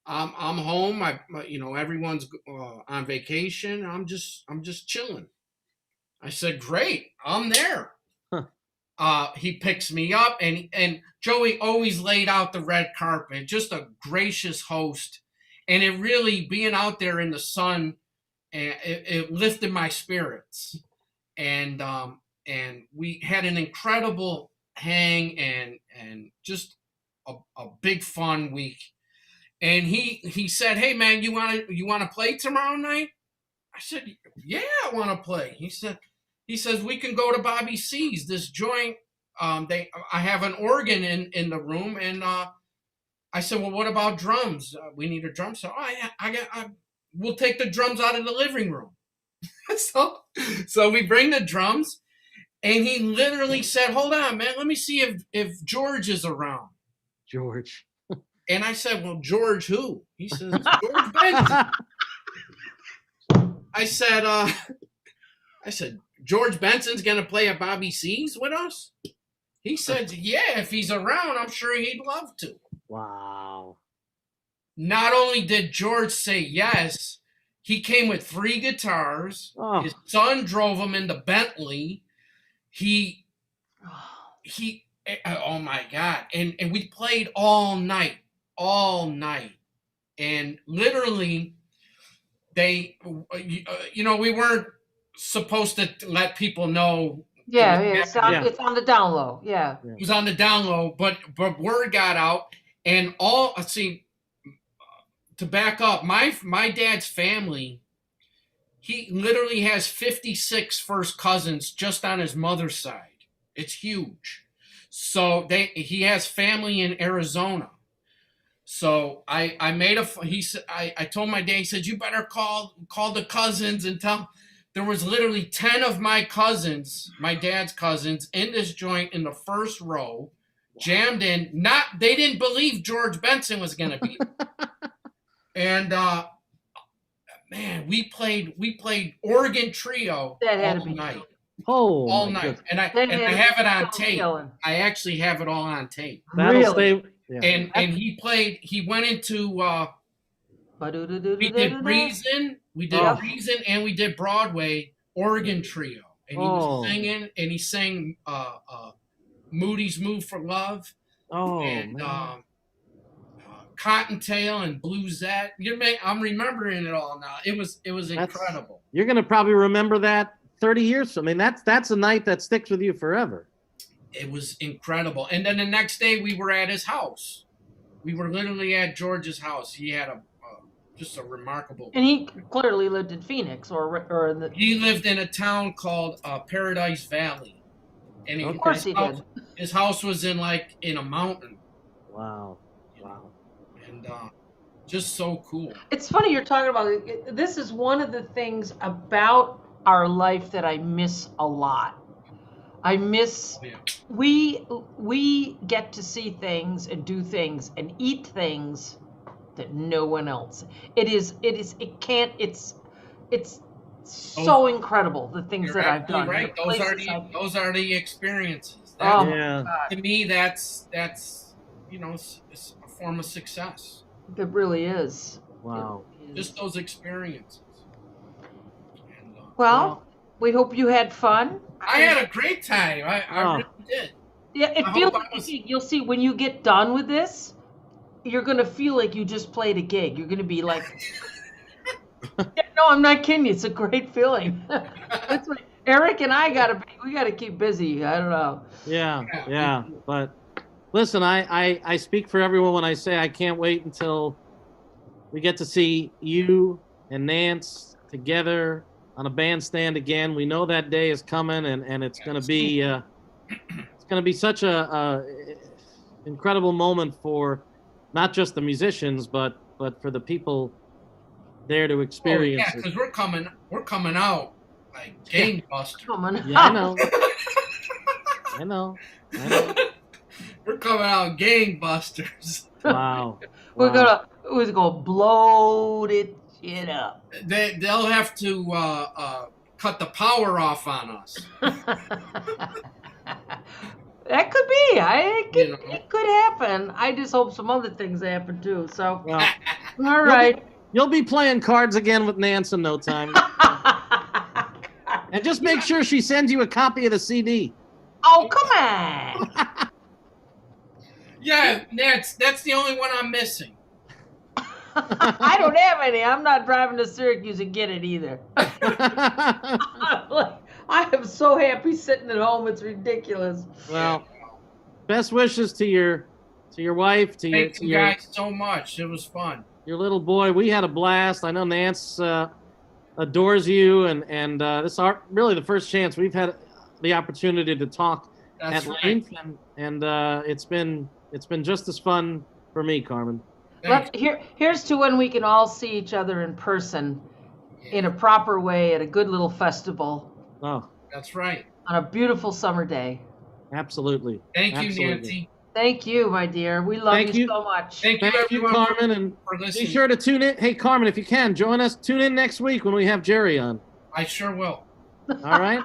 home. Everyone's on vacation. I'm just chilling." I said, "Great, I'm there." He picks me up, and Joey always laid out the red carpet. Just a gracious host, and it really being out there in the sun, it lifted my spirits, and we had an incredible hang and just a big fun week. And he said, "Hey man, you want to play tomorrow night?" I said, "Yeah, I want to play." He says, "We can go to Bobby C's, this joint. I have an organ in the room." And I said, "Well, what about drums? We need a drum set." "Oh, we'll take the drums out of the living room." So we bring the drums, and he literally said, "Hold on, man, let me see if George is around." George. And I said, "Well, George who?" He says, "George Benson." I said, "George Benson's going to play at Bobby C's with us?" He said, "Yeah, if he's around, I'm sure he'd love to." Wow. Not only did George say yes, he came with 3 guitars. Oh. His son drove him in the Bentley. He, oh my God. And we played all night. And literally, we weren't supposed to let people know. Yeah, it's on the down low. Yeah. It was on the down low, but word got out, and to back up, my dad's family, he literally has 56 first cousins just on his mother's side. It's huge. So he has family in Arizona. So I told my dad, he said, "You better call the cousins and tell." There was literally 10 of my cousins, my dad's cousins, in this joint in the first row, jammed in. They didn't believe George Benson was going to be there. And man, we played organ trio all night. Oh, all night. And I have it on tape. I actually have it all on tape. That'll stay. Yeah. And he went into we did Reason, and we did Broadway organ trio. And he was singing, and he sang Moody's Move for Love. Oh, and man. Cottontail and Bluesette. I'm remembering it all now. It was incredible. You're gonna probably remember that 30 years. I mean, that's a night that sticks with you forever. It was incredible. And then the next day we were at his house. We were literally at George's house. He had just a remarkable. And he clearly lived in Phoenix He lived in a town called Paradise Valley. And of course he did. His house was in a mountain. Wow. And just so cool. It's funny you're talking about it. This is one of the things about our life that I miss a lot. I miss we get to see things and do things and eat things that no one else. It's so incredible, the things that I've done. Right. Those are the experiences. To me that's it's a form of success. It really is. Wow. Just those experiences. And, well, we hope you had fun. I had a great time. I really did. Yeah, it feels you'll see when you get done with this, you're going to feel like you just played a gig. You're going to be like, no, I'm not kidding you. It's a great feeling. That's what Eric and I we got to keep busy. I don't know. Yeah. But listen, I speak for everyone when I say I can't wait until we get to see you and Nance together on a bandstand again. We know that day is coming, and it's going to be such incredible moment for not just the musicians, but for the people there to experience yeah, because we're coming out like gangbusters. Yeah, I know. I know. We're coming out gangbusters. Wow. We're gonna blow it shit up. They'll have to cut the power off on us. That could be. It could happen. I just hope some other things happen too. So, Well, all right. You'll be playing cards again with Nance in no time. And just make sure she sends you a copy of the CD. Oh, come on. Yeah, that's the only one I'm missing. I don't have any. I'm not driving to Syracuse and get it either. I am so happy sitting at home. It's ridiculous. Well, best wishes to your wife, Thank you guys so much. It was fun. Your little boy. We had a blast. I know Nance adores you, and this is really the first chance we've had the opportunity to talk at length, and it's been just as fun for me, Carmen. Here's to when we can all see each other in person in a proper way at a good little festival. Oh, that's right. On a beautiful summer day. Absolutely. Thank you, Nancy. Thank you, my dear. We love you so much. Thank you, Carmen, and for listening. Be sure to tune in. Hey, Carmen, if you can, join us. Tune in next week when we have Jerry on. I sure will. All right?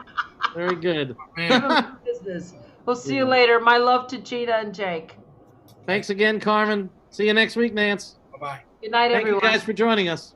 Very good. Business. We'll see you later. My love to Gina and Jake. Thanks again, Carmen. See you next week, Nance. Bye-bye. Good night, everyone. Thank you guys for joining us.